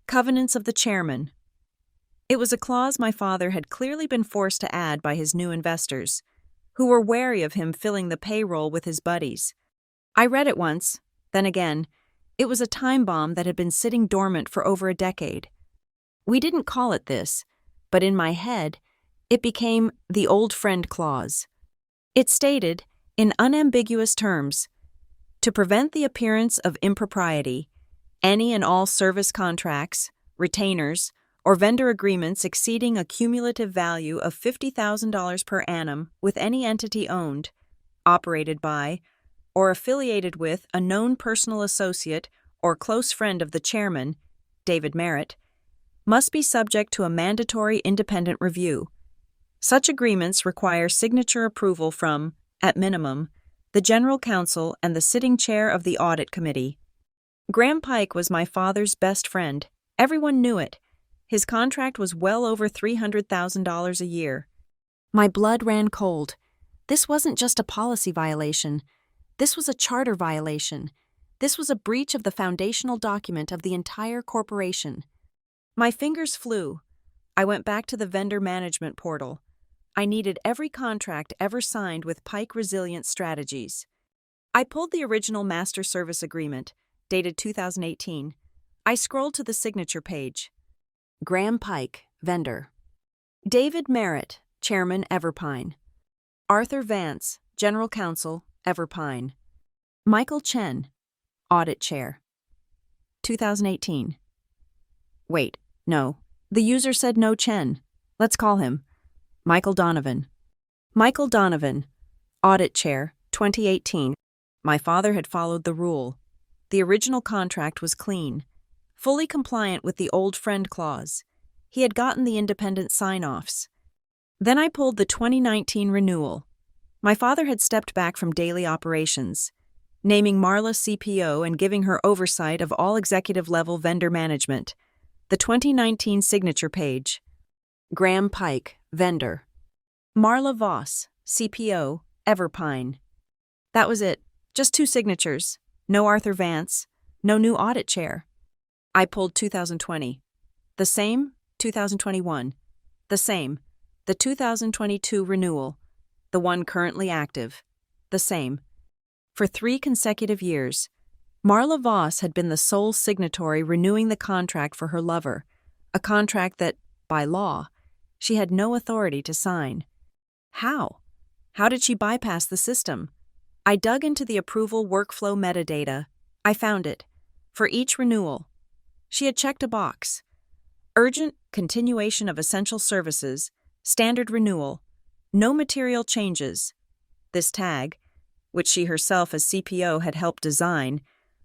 Covenants of the Chairman. It was a clause my father had clearly been forced to add by his new investors, who were wary of him filling the payroll with his buddies. I read it once, then again. It was a time bomb that had been sitting dormant for over a decade. We didn't call it this, but in my head, it became the old friend clause. It stated, in unambiguous terms, to prevent the appearance of impropriety, any and all service contracts, retainers, or vendor agreements exceeding a cumulative value of $50,000 per annum with any entity owned, operated by, or affiliated with a known personal associate or close friend of the chairman, David Merritt, must be subject to a mandatory independent review. Such agreements require signature approval from, at minimum, the General Counsel and the sitting chair of the Audit Committee. Graham Pike was my father's best friend. Everyone knew it. His contract was well over $300,000 a year. My blood ran cold. This wasn't just a policy violation. This was a charter violation. This was a breach of the foundational document of the entire corporation. My fingers flew. I went back to the vendor management portal. I needed every contract ever signed with Pike Resilient Strategies. I pulled the original master service agreement, dated 2018. I scrolled to the signature page. Graham Pike, vendor. David Merritt, chairman, Everpine. Arthur Vance, general counsel, Everpine. Michael Chen, audit chair. 2018. Wait, no. The user said no Chen. Let's call him Michael Donovan. Michael Donovan, audit chair, 2018. My father had followed the rule. The original contract was clean, fully compliant with the old friend clause. He had gotten the independent sign-offs. Then I pulled the 2019 renewal. My father had stepped back from daily operations, naming Marla CPO and giving her oversight of all executive-level vendor management. The 2019 signature page. Graham Pike, vendor. Marla Voss, CPO, Everpine. That was it. Just 2 signatures. No Arthur Vance. No new audit chair. I pulled 2020. The same, 2021. The same, the 2022 renewal. The one currently active. The same. For 3 consecutive years, Marla Voss had been the sole signatory renewing the contract for her lover, a contract that, by law, she had no authority to sign. How? How did she bypass the system? I dug into the approval workflow metadata. I found it. For each renewal, she had checked a box. Urgent continuation of essential services, standard renewal, no material changes. This tag, which she herself as CPO had helped design,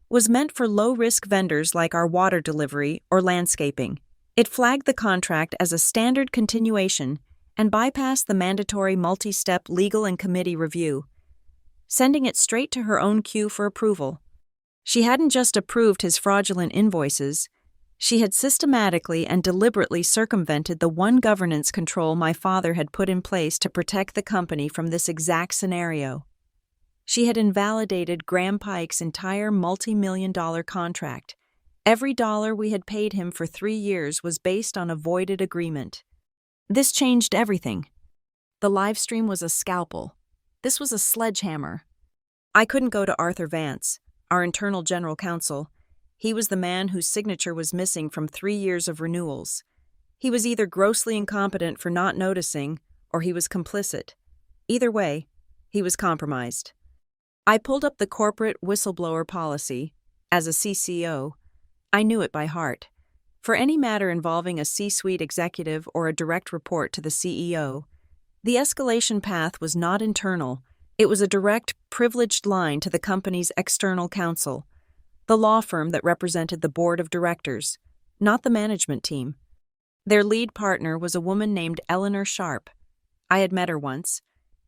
was meant for low-risk vendors like our water delivery or landscaping. It flagged the contract as a standard continuation and bypassed the mandatory multi-step legal and committee review, sending it straight to her own queue for approval. She hadn't just approved his fraudulent invoices, She had systematically and deliberately circumvented the one governance control my father had put in place to protect the company from this exact scenario. She had invalidated Graham Pike's entire multi-million-dollar contract. Every dollar we had paid him for 3 years was based on a voided agreement. This changed everything. The live stream was a scalpel. This was a sledgehammer. I couldn't go to Arthur Vance, our internal general counsel. He was the man whose signature was missing from 3 years of renewals. He was either grossly incompetent for not noticing, or he was complicit. Either way, he was compromised. I pulled up the corporate whistleblower policy. As a CCO, I knew it by heart. For any matter involving a C-suite executive or a direct report to the CEO, the escalation path was not internal. It was a direct, privileged line to the company's external counsel, the law firm that represented the board of directors, not the management team. Their lead partner was a woman named Eleanor Sharp. I had met her once.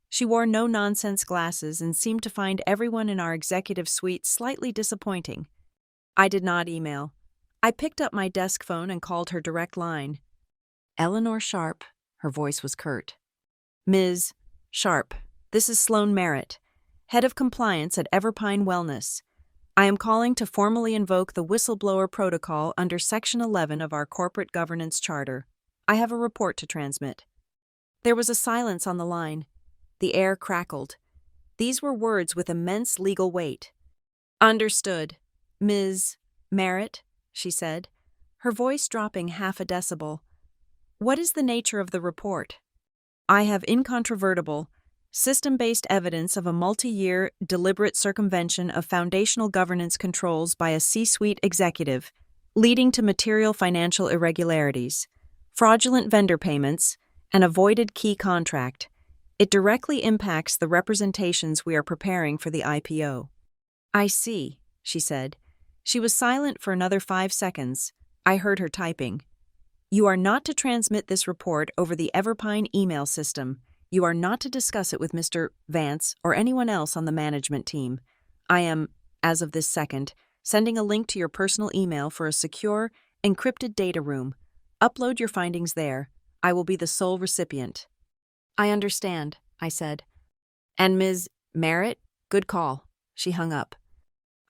She wore no-nonsense glasses and seemed to find everyone in our executive suite slightly disappointing. I did not email. I picked up my desk phone and called her direct line. Eleanor Sharp, her voice was curt. Ms. Sharp, this is Sloan Merritt, head of compliance at Everpine Wellness. I am calling to formally invoke the whistleblower protocol under Section 11 of our corporate governance charter. I have a report to transmit. There was a silence on the line. The air crackled. These were words with immense legal weight. Understood, Ms. Merritt, she said, her voice dropping half a decibel. What is the nature of the report? I have incontrovertible, system-based evidence of a multi-year, deliberate circumvention of foundational governance controls by a C-suite executive, leading to material financial irregularities, fraudulent vendor payments, and a voided key contract. It directly impacts the representations we are preparing for the IPO. I see, she said. She was silent for another 5 seconds. I heard her typing. You are not to transmit this report over the Everpine email system. You are not to discuss it with Mr. Vance or anyone else on the management team. I am, as of this second, sending a link to your personal email for a secure, encrypted data room. Upload your findings there. I will be the sole recipient. I understand, I said. And Ms. Merritt, good call. She hung up.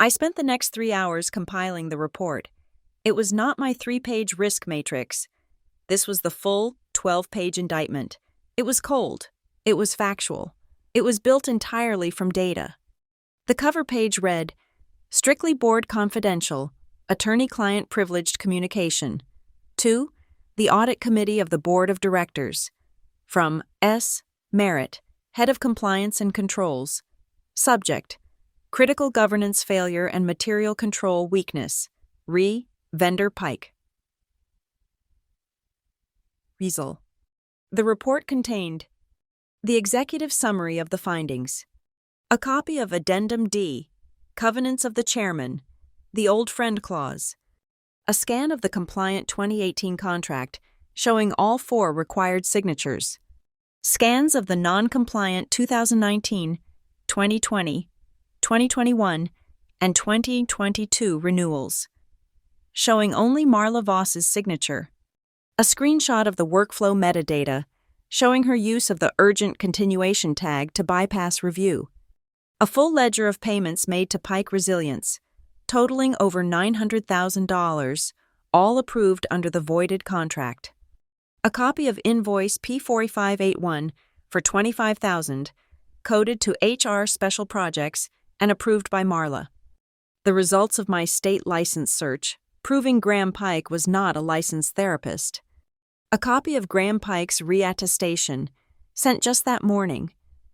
I spent the next 3 hours compiling the report. It was not my 3-page risk matrix. This was the full 12-page indictment. It was cold. It was factual. It was built entirely from data. The cover page read, Strictly Board Confidential, Attorney-Client Privileged Communication. To the Audit Committee of the Board of Directors. From S. Merritt, Head of Compliance and Controls. Subject, Critical Governance Failure and Material Control Weakness. Re. Vendor Pike. Result. The report contained the executive summary of the findings, a copy of Addendum D, Covenants of the Chairman, the Old Friend Clause, a scan of the compliant 2018 contract showing all 4 required signatures, scans of the non-compliant 2019, 2020, 2021, and 2022 renewals, showing only Marla Voss's signature, a screenshot of the workflow metadata showing her use of the urgent continuation tag to bypass review, a full ledger of payments made to Pike Resilience, totaling over $900,000, all approved under the voided contract, a copy of invoice P4581 for $25,000, coded to HR Special Projects and approved by Marla. The results of my state license search, proving Graham Pike was not a licensed therapist. A copy of Graham Pike's reattestation, sent just that morning,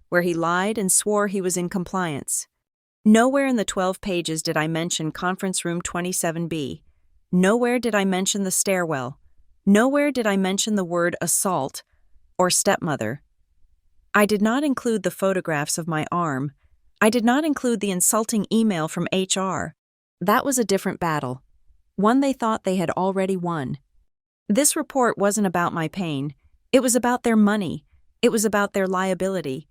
where he lied and swore he was in compliance. Nowhere in the 12 pages did I mention Conference Room 27B. Nowhere did I mention the stairwell. Nowhere did I mention the word assault or stepmother. I did not include the photographs of my arm. I did not include the insulting email from HR. That was a different battle, one they thought they had already won. This report wasn't about my pain. It was about their money. It was about their liability.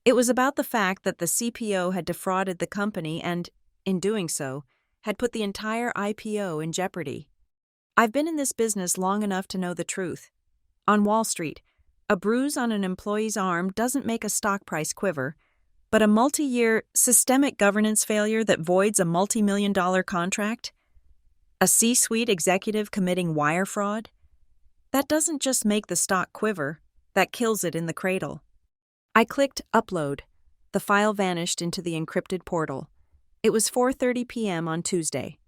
It was about the fact that the CPO had defrauded the company and, in doing so, had put the entire IPO in jeopardy. I've been in this business long enough to know the truth. On Wall Street, a bruise on an employee's arm doesn't make a stock price quiver, but a multi-year systemic governance failure that voids a multi-million-dollar contract? A C-suite executive committing wire fraud? That doesn't just make the stock quiver, that kills it in the cradle. I clicked Upload. The file vanished into the encrypted portal. It was 4:30 p.m. on Tuesday.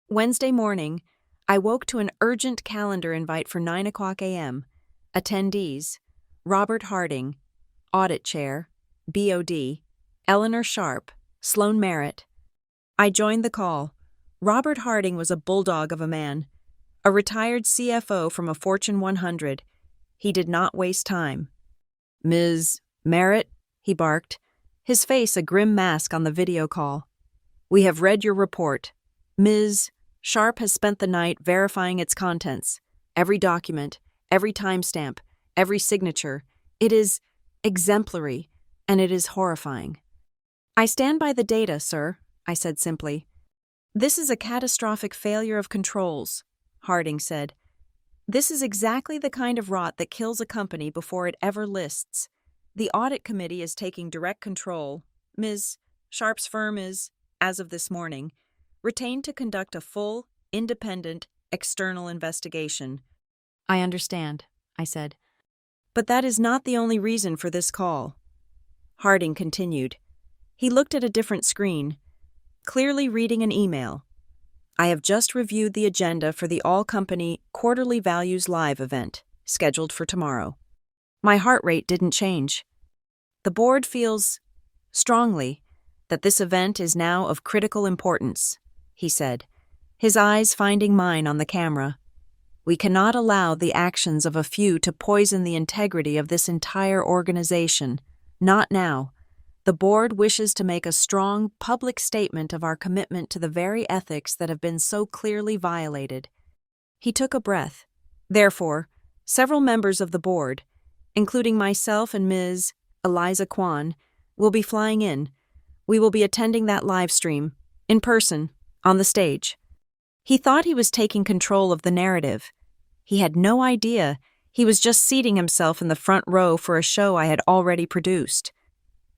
Wednesday morning, I woke to an urgent calendar invite for 9 o'clock a.m. Attendees: Robert Harding, Audit Chair, BOD, Eleanor Sharp, Sloan Merritt. I joined the call. Robert Harding was a bulldog of a man, a retired CFO from a Fortune 100. He did not waste time. "Ms. Merritt," he barked, his face a grim mask on the video call. "We have read your report. Ms. Sharp has spent the night verifying its contents. Every document, every timestamp, every signature. It is exemplary, and it is horrifying." "I stand by the data, sir," I said simply. "This is a catastrophic failure of controls," Harding said. "This is exactly the kind of rot that kills a company before it ever lists. The audit committee is taking direct control. Ms. Sharp's firm is, as of this morning, retained to conduct a full, independent, external investigation." "I understand," I said. "But that is not the only reason for this call." Harding continued. He looked at a different screen, clearly reading an email. "I have just reviewed the agenda for the all-company Quarterly Values Live event, scheduled for tomorrow." My heart rate didn't change. "The board feels strongly that this event is now of critical importance," he said, his eyes finding mine on the camera. "We cannot allow the actions of a few to poison the integrity of this entire organization. Not now. The board wishes to make a strong public statement of our commitment to the very ethics that have been so clearly violated." He took a breath. "Therefore, several members of the board, including myself and Ms. Eliza Kwan, will be flying in. We will be attending that live stream, in person, on the stage." He thought he was taking control of the narrative. He had no idea he was just seating himself in the front row for a show I had already produced.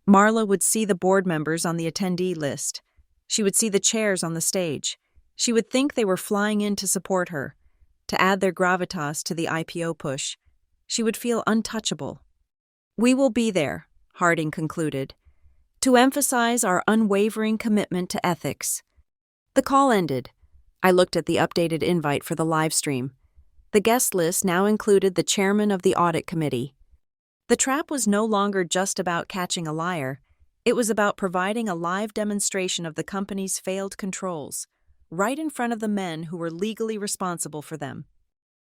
Marla would see the board members on the attendee list. She would see the chairs on the stage. She would think they were flying in to support her, to add their gravitas to the IPO push. She would feel untouchable. "We will be there," Harding concluded, "to emphasize our unwavering commitment to ethics." The call ended. I looked at the updated invite for the live stream. The guest list now included the chairman of the audit committee. The trap was no longer just about catching a liar. It was about providing a live demonstration of the company's failed controls, right in front of the men who were legally responsible for them.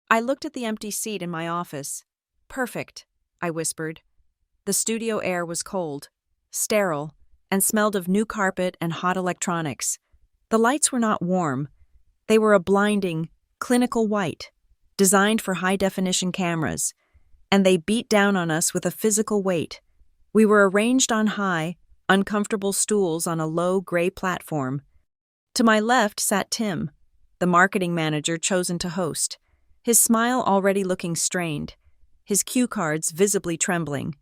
I looked at the empty seat in my office. "Perfect," I whispered. The studio air was cold, sterile, and smelled of new carpet and hot electronics. The lights were not warm. They were a blinding, clinical white, designed for high-definition cameras, and they beat down on us with a physical weight. We were arranged on high, uncomfortable stools on a low, gray platform. To my left sat Tim, the marketing manager chosen to host, his smile already looking strained, his cue cards visibly trembling.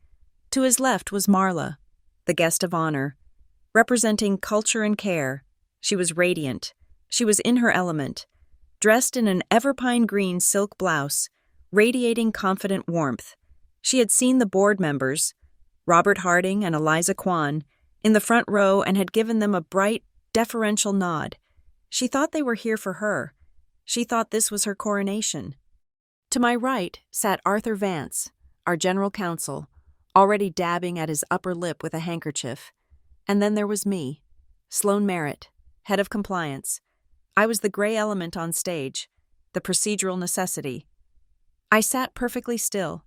To his left was Marla, the guest of honor, representing culture and care. She was radiant. She was in her element, dressed in an everpine green silk blouse, radiating confident warmth. She had seen the board members, Robert Harding and Eliza Kwan, in the front row and had given them a bright, deferential nod. She thought they were here for her. She thought this was her coronation. To my right sat Arthur Vance, our general counsel, already dabbing at his upper lip with a handkerchief. And then there was me, Sloan Merritt, head of compliance. I was the gray element on stage, the procedural necessity. I sat perfectly still,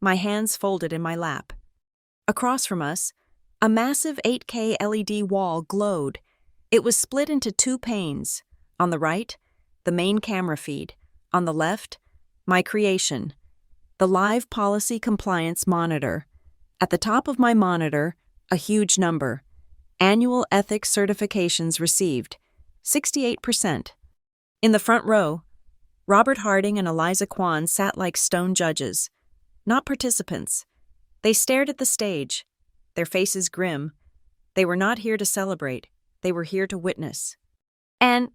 my hands folded in my lap. Across from us, a massive 8K LED wall glowed. It was split into two panes. On the right, the main camera feed. On the left, my creation, the live policy compliance monitor. At the top of my monitor, a huge number. Annual ethics certifications received, 68%. In the front row, Robert Harding and Eliza Kwan sat like stone judges, not participants. They stared at the stage, their faces grim. They were not here to celebrate, they were here to witness. And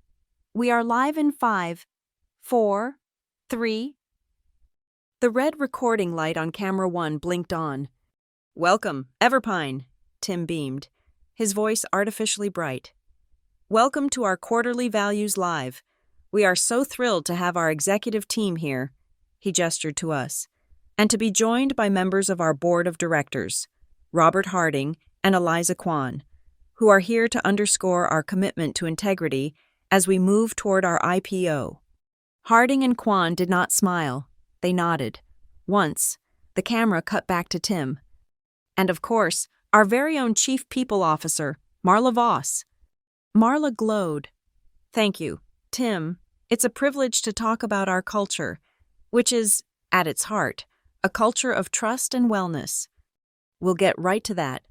we are live in 5, 4, 3. The red recording light on camera 1 blinked on. "Welcome, Everpine," Tim beamed, his voice artificially bright. "Welcome to our quarterly Values Live. We are so thrilled to have our executive team here," he gestured to us, "and to be joined by members of our board of directors, Robert Harding and Eliza Kwan, who are here to underscore our commitment to integrity as we move toward our IPO." Harding and Kwan did not smile. They nodded. Once, the camera cut back to Tim. "And of course, our very own Chief People Officer, Marla Voss." Marla glowed. "Thank you, Tim. It's a privilege to talk about our culture, which is, at its heart, a culture of trust and wellness." "We'll get right to that,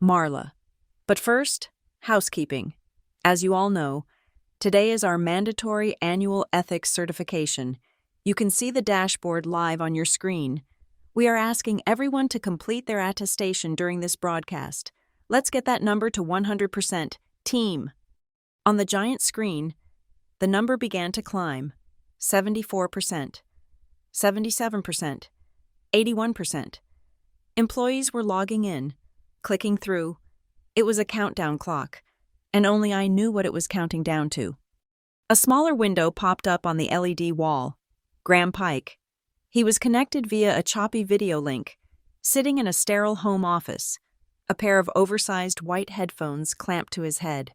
Marla. But first, housekeeping. As you all know, today is our mandatory annual ethics certification. You can see the dashboard live on your screen. We are asking everyone to complete their attestation during this broadcast. Let's get that number to 100%. Team. On the giant screen, the number began to climb. 74%, 77%, 81%. Employees were logging in, clicking through. It was a countdown clock, and only I knew what it was counting down to. A smaller window popped up on the LED wall. Graham Pike. He was connected via a choppy video link, sitting in a sterile home office, a pair of oversized white headphones clamped to his head.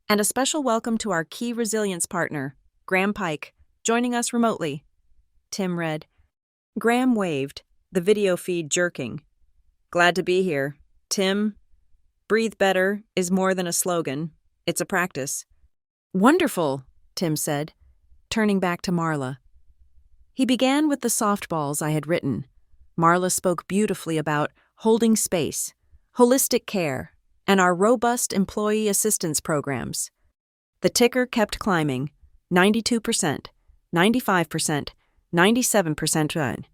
"And a special welcome to our key resilience partner, Graham Pike, joining us remotely," Tim read. Graham waved, the video feed jerking. "Glad to be here. Tim, breathe better is more than a slogan. It's a practice." "Wonderful," Tim said, turning back to Marla. He began with the softballs I had written. Marla spoke beautifully about holding space, holistic care, and our robust employee assistance programs. The ticker kept climbing, 92%, 95%, 97%.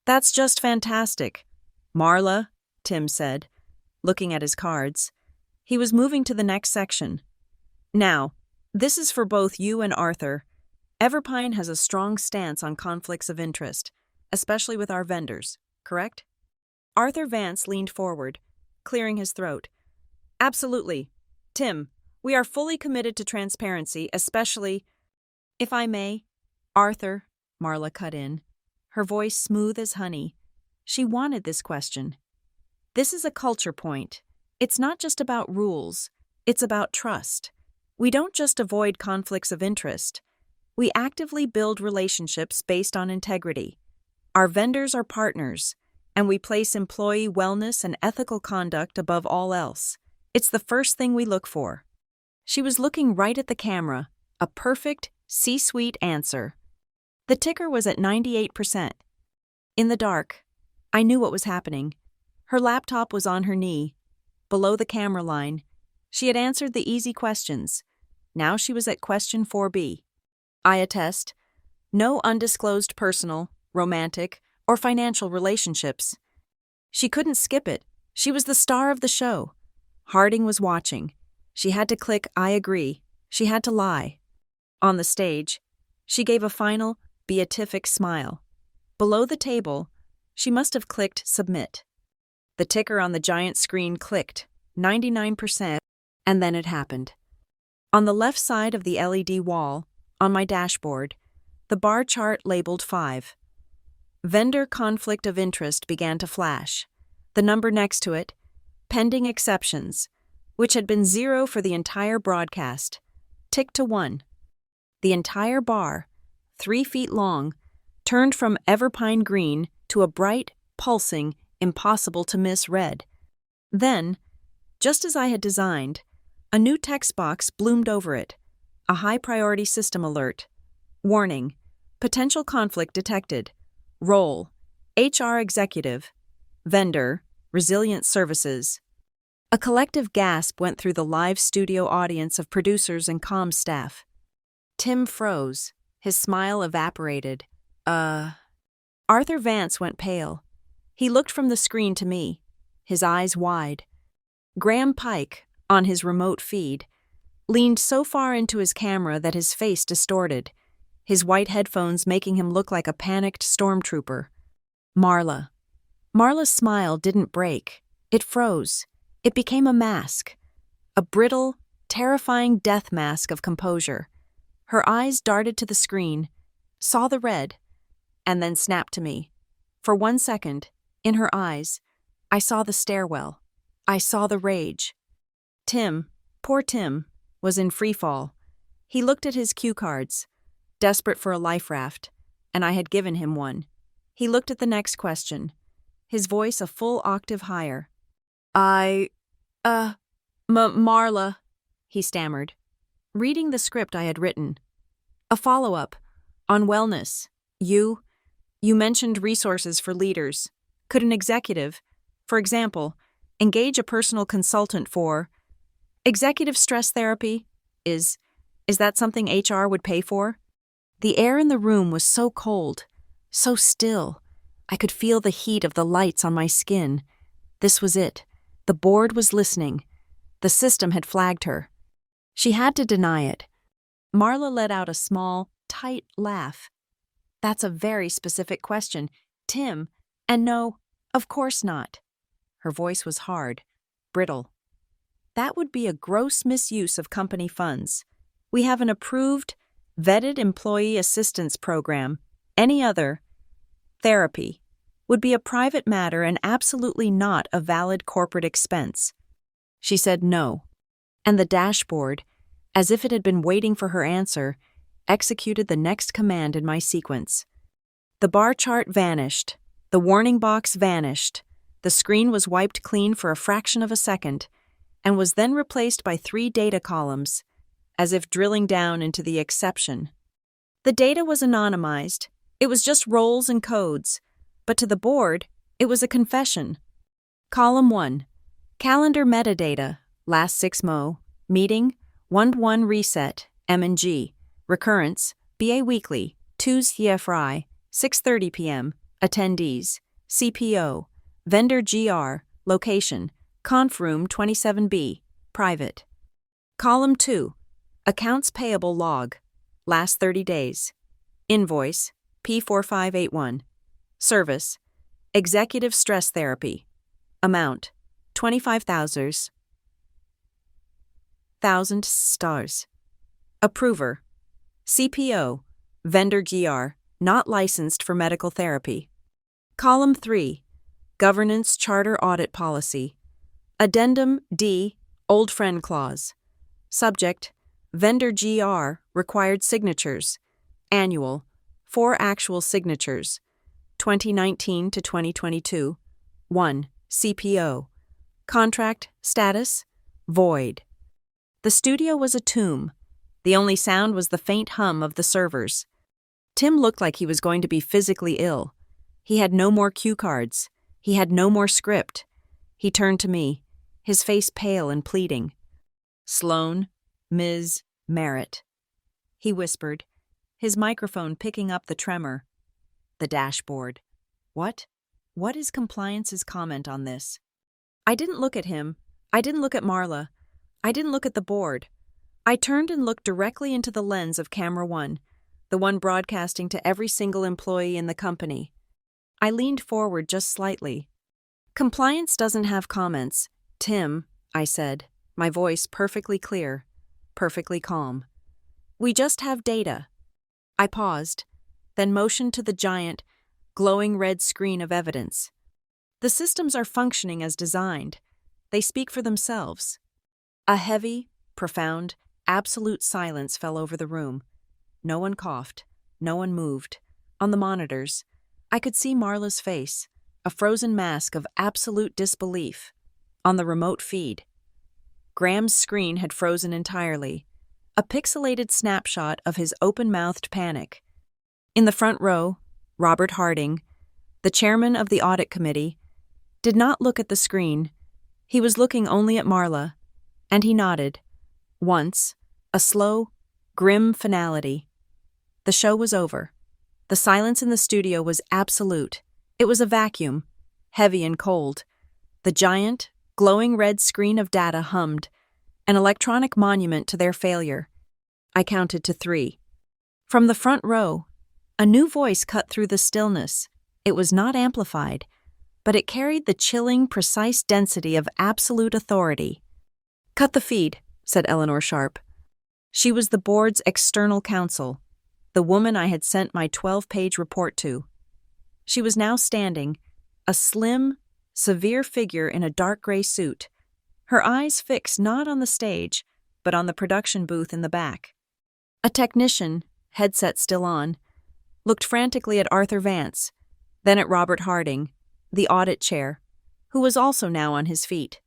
"That's just fantastic, Marla," Tim said, looking at his cards. He was moving to the next section. "Now, this is for both you and Arthur. Everpine has a strong stance on conflicts of interest, especially with our vendors, correct?" Arthur Vance leaned forward, clearing his throat. "Absolutely. Tim, we are fully committed to transparency, especially—" "If I may, Arthur," Marla cut in, her voice smooth as honey. She wanted this question. "This is a culture point. It's not just about rules. It's about trust. We don't just avoid conflicts of interest. We actively build relationships based on integrity. Our vendors are partners, and we place employee wellness and ethical conduct above all else. It's the first thing we look for." She was looking right at the camera, a perfect C-suite answer. The ticker was at 98%. In the dark, I knew what was happening. Her laptop was on her knee. Below the camera line, she had answered the easy questions. Now she was at question 4B. I attest, no undisclosed personal, romantic, or financial relationships. She couldn't skip it. She was the star of the show. Harding was watching. She had to click I agree. She had to lie. On the stage, she gave a final, beatific smile. Below the table, she must have clicked submit. The ticker on the giant screen clicked, 99%, and then it happened. On the left side of the LED wall, on my dashboard, the bar chart labeled 5. Vendor conflict of interest began to flash. The number next to it, pending exceptions, which had been 0 for the entire broadcast, ticked to 1. The entire bar, 3 feet long, turned from everpine green to a bright, pulsing, impossible-to-miss red. Then, just as I had designed, a new text box bloomed over it, a high-priority system alert. Warning, potential conflict detected. Role, HR executive. Vendor, resilient services. A collective gasp went through the live studio audience of producers and comms staff. Tim froze, His smile evaporated. Arthur Vance went pale. He looked from the screen to me, his eyes wide. Graham Pike, on his remote feed, leaned so far into his camera that his face distorted, his white headphones making him look like a panicked stormtrooper. Marla. Marla's smile didn't break. It froze. It became a mask. A brittle, terrifying death mask of composure. Her eyes darted to the screen, saw the red, and then snapped to me. For 1 second, in her eyes, I saw the stairwell. I saw the rage. Tim, poor Tim, was in freefall. He looked at his cue cards, desperate for a life raft, and I had given him one. He looked at the next question, his voice a full octave higher. Marla, he stammered, reading the script I had written. A follow-up, on wellness. You mentioned resources for leaders. Could an executive, for example, engage a personal consultant for executive stress therapy? Is that something HR would pay for? The air in the room was so cold, so still. I could feel the heat of the lights on my skin. This was it. The board was listening. The system had flagged her. She had to deny it. Marla let out a small, tight laugh. That's a very specific question, Tim, and no, of course not. Her voice was hard, brittle. That would be a gross misuse of company funds. We have an approved, vetted employee assistance program. Any other therapy would be a private matter and absolutely not a valid corporate expense. She said no, and the dashboard, as if it had been waiting for her answer, executed the next command in my sequence. The bar chart vanished. The warning box vanished. The screen was wiped clean for a fraction of a second, and was then replaced by 3 data columns, as if drilling down into the exception. The data was anonymized. It was just roles and codes, but to the board, it was a confession. Column 1. Calendar metadata, last 6 Mo, meeting, 1-1 reset, M&G, recurrence, BA weekly, Tuesday Fri, 6:30 p.m., attendees, CPO, vendor GR, location, conf room 27B, private. Column 2. Accounts payable log, last 30 days. Invoice, P4581. Service, executive stress therapy. Amount, 25,000 stars. Approver, CPO, vendor GR, not licensed for medical therapy. Column 3. Governance Charter Audit Policy. Addendum D, Old Friend Clause. Subject, vendor GR, required signatures. Annual, 4 actual signatures. 2019 to 2022. 1. CPO. Contract status, void. The studio was a tomb. The only sound was the faint hum of the servers. Tim looked like he was going to be physically ill. He had no more cue cards. He had no more script. He turned to me, his face pale and pleading. Sloan, Ms. Merritt, he whispered, his microphone picking up the tremor. The dashboard. What? What is compliance's comment on this? I didn't look at him. I didn't look at Marla. I didn't look at the board. I turned and looked directly into the lens of camera 1, the one broadcasting to every single employee in the company. I leaned forward just slightly. Compliance doesn't have comments. Tim, I said, my voice perfectly clear, perfectly calm. We just have data. I paused, then motioned to the giant, glowing red screen of evidence. The systems are functioning as designed. They speak for themselves. A heavy, profound, absolute silence fell over the room. No one coughed. No one moved. On the monitors, I could see Marla's face, a frozen mask of absolute disbelief. On the remote feed, Graham's screen had frozen entirely, a pixelated snapshot of his open-mouthed panic. In the front row, Robert Harding, the chairman of the audit committee, did not look at the screen. He was looking only at Marla, and he nodded. Once, a slow, grim finality. The show was over. The silence in the studio was absolute. It was a vacuum, heavy and cold. The giant, glowing red screen of data hummed, an electronic monument to their failure. I counted to 3. From the front row, a new voice cut through the stillness. It was not amplified, but it carried the chilling, precise density of absolute authority. "Cut the feed," said Eleanor Sharp. She was the board's external counsel, the woman I had sent my 12-page report to. She was now standing, a slim, severe figure in a dark gray suit, her eyes fixed not on the stage, but on the production booth in the back. A technician, headset still on, looked frantically at Arthur Vance, then at Robert Harding, the audit chair, who was also now on his feet.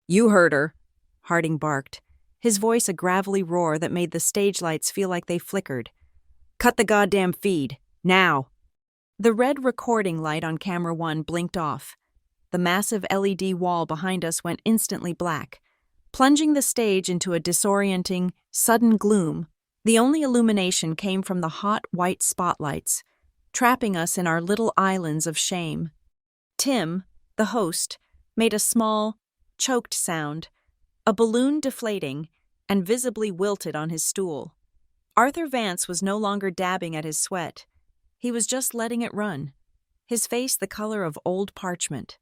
"You heard her," Harding barked, his voice a gravelly roar that made the stage lights feel like they flickered. "Cut the goddamn feed, now!" The red recording light on camera 1 blinked off. The massive LED wall behind us went instantly black, plunging the stage into a disorienting, sudden gloom. The only illumination came from the hot white spotlights, trapping us in our little islands of shame. Tim, the host, made a small, choked sound, a balloon deflating, and visibly wilted on his stool. Arthur Vance was no longer dabbing at his sweat. He was just letting it run, his face the color of old parchment.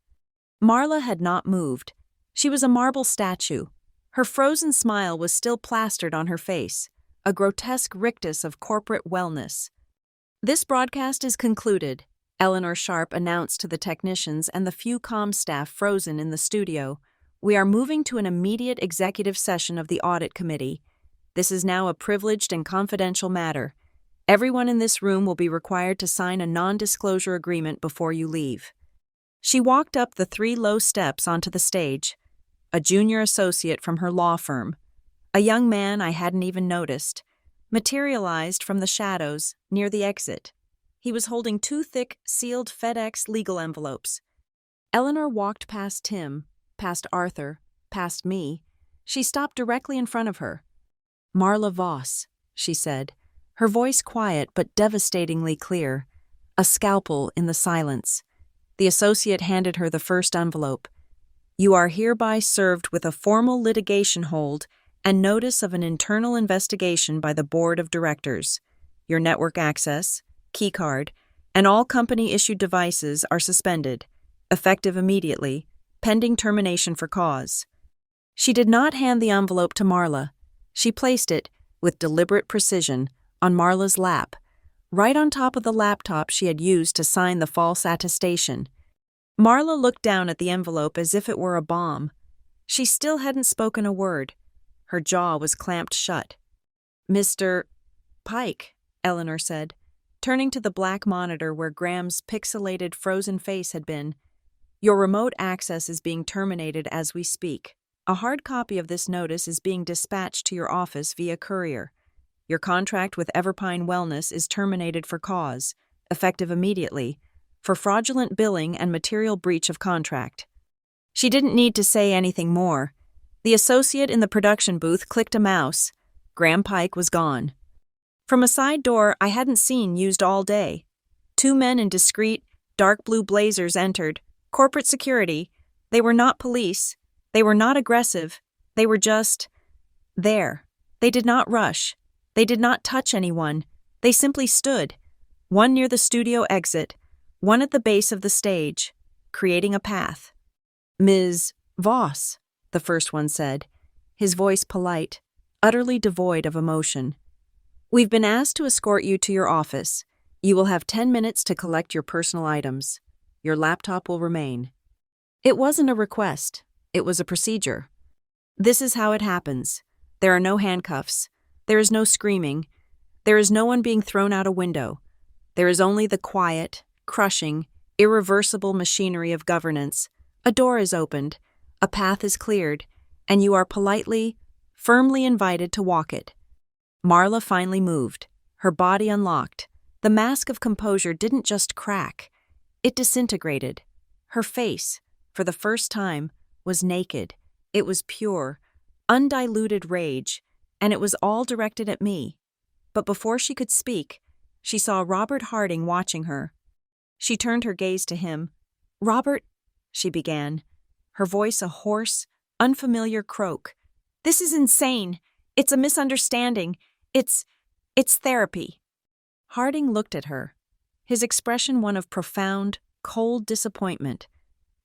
Marla had not moved. She was a marble statue. Her frozen smile was still plastered on her face, a grotesque rictus of corporate wellness. "This broadcast is concluded," Eleanor Sharp announced to the technicians and the few comm staff frozen in the studio. "We are moving to an immediate executive session of the audit committee. This is now a privileged and confidential matter. Everyone in this room will be required to sign a non-disclosure agreement before you leave." She walked up the 3 low steps onto the stage, a junior associate from her law firm, a young man I hadn't even noticed, materialized from the shadows near the exit. He was holding 2 thick, sealed FedEx legal envelopes. Eleanor walked past Tim, past Arthur, past me. She stopped directly in front of her. "Marla Voss," she said, her voice quiet but devastatingly clear, a scalpel in the silence. The associate handed her the first envelope. "You are hereby served with a formal litigation hold and notice of an internal investigation by the board of directors. Your network access, keycard, and all company-issued devices are suspended, effective immediately, pending termination for cause." She did not hand the envelope to Marla. She placed it, with deliberate precision, on Marla's lap, right on top of the laptop she had used to sign the false attestation. Marla looked down at the envelope as if it were a bomb. She still hadn't spoken a word. Her jaw was clamped shut. "Mr. Pike," Eleanor said, turning to the black monitor where Graham's pixelated frozen face had been. "Your remote access is being terminated as we speak. A hard copy of this notice is being dispatched to your office via courier. Your contract with Everpine Wellness is terminated for cause, effective immediately, for fraudulent billing and material breach of contract." She didn't need to say anything more. The associate in the production booth clicked a mouse. Graham Pike was gone. From a side door I hadn't seen used all day, 2 men in discreet, dark blue blazers entered. Corporate security. They were not police. They were not aggressive. They were just there. They did not rush. They did not touch anyone. They simply stood, one near the studio exit, one at the base of the stage, creating a path. "Ms. Voss," the first one said, his voice polite, utterly devoid of emotion. "We've been asked to escort you to your office. You will have 10 minutes to collect your personal items. Your laptop will remain." It wasn't a request. It was a procedure. This is how it happens. There are no handcuffs. There is no screaming. There is no one being thrown out a window. There is only the quiet, crushing, irreversible machinery of governance. A door is opened, a path is cleared, and you are politely, firmly invited to walk it. Marla finally moved, her body unlocked. The mask of composure didn't just crack. It disintegrated. Her face, for the first time, was naked. It was pure, undiluted rage, and it was all directed at me. But before she could speak, She saw Robert Harding watching her. She turned her gaze to him. "Robert," she began, her voice a hoarse, unfamiliar croak. "This is insane. It's a misunderstanding. It's therapy." Harding looked at her, his expression one of profound, cold disappointment.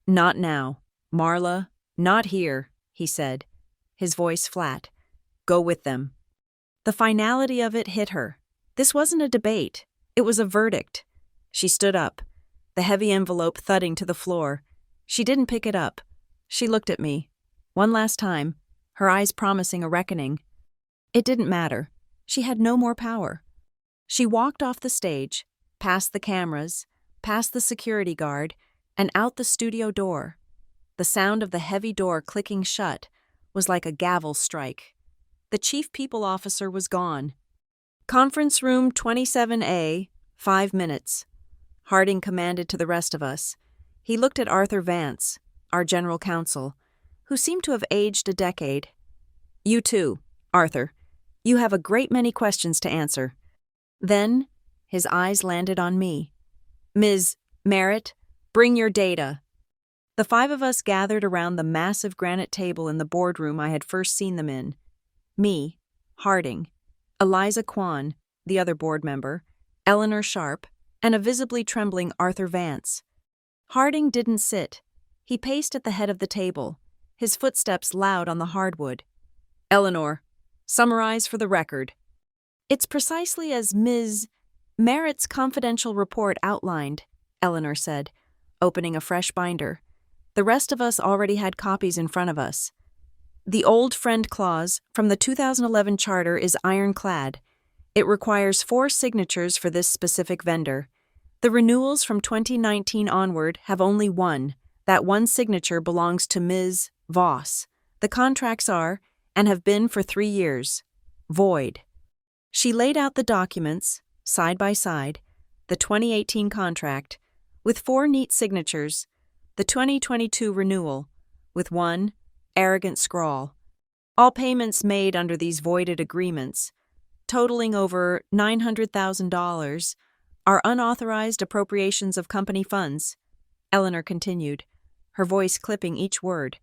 "Not now, Marla, not here," he said, his voice flat. "Go with them." The finality of it hit her. This wasn't a debate. It was a verdict. She stood up, the heavy envelope thudding to the floor. She didn't pick it up. She looked at me, one last time, her eyes promising a reckoning. It didn't matter. She had no more power. She walked off the stage, past the cameras, past the security guard, and out the studio door. The sound of the heavy door clicking shut was like a gavel strike. The chief people officer was gone. "Conference room 27A, 5 minutes," Harding commanded to the rest of us. He looked at Arthur Vance, our general counsel, who seemed to have aged a decade. "You too, Arthur. You have a great many questions to answer." Then, his eyes landed on me. "Ms. Merritt, bring your data." The 5 of us gathered around the massive granite table in the boardroom I had first seen them in. Me, Harding, Eliza Kwan, the other board member, Eleanor Sharp, and a visibly trembling Arthur Vance. Harding didn't sit. He paced at the head of the table, his footsteps loud on the hardwood. "Eleanor, summarize for the record." "It's precisely as Ms. Merritt's confidential report outlined," Eleanor said, opening a fresh binder. The rest of us already had copies in front of us. "The old friend clause from the 2011 charter is ironclad. It requires 4 signatures for this specific vendor. The renewals from 2019 onward have only one. That one signature belongs to Ms. Voss. The contracts are, and have been for 3 years, void." She laid out the documents, side by side, the 2018 contract, with 4 neat signatures, the 2022 renewal, with one arrogant scrawl. "All payments made under these voided agreements, totaling over $900,000, are unauthorized appropriations of company funds," Eleanor continued, her voice clipping each word.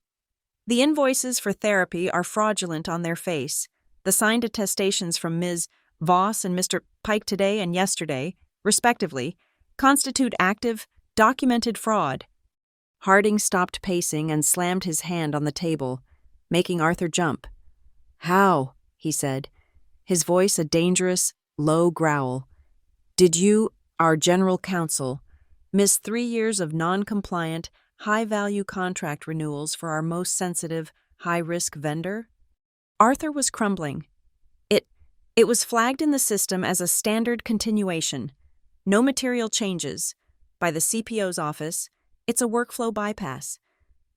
"The invoices for therapy are fraudulent on their face. The signed attestations from Ms. Voss and Mr. Pike today and yesterday, respectively, constitute active, documented fraud." Harding stopped pacing and slammed his hand on the table, making Arthur jump. "How?" he said, his voice a dangerous, low growl. "Did you, our general counsel, miss 3 years of non-compliant, high-value contract renewals for our most sensitive, high-risk vendor?" Arthur was crumbling. It was flagged in the system as a standard continuation. No material changes. By the CPO's office, it's a workflow bypass.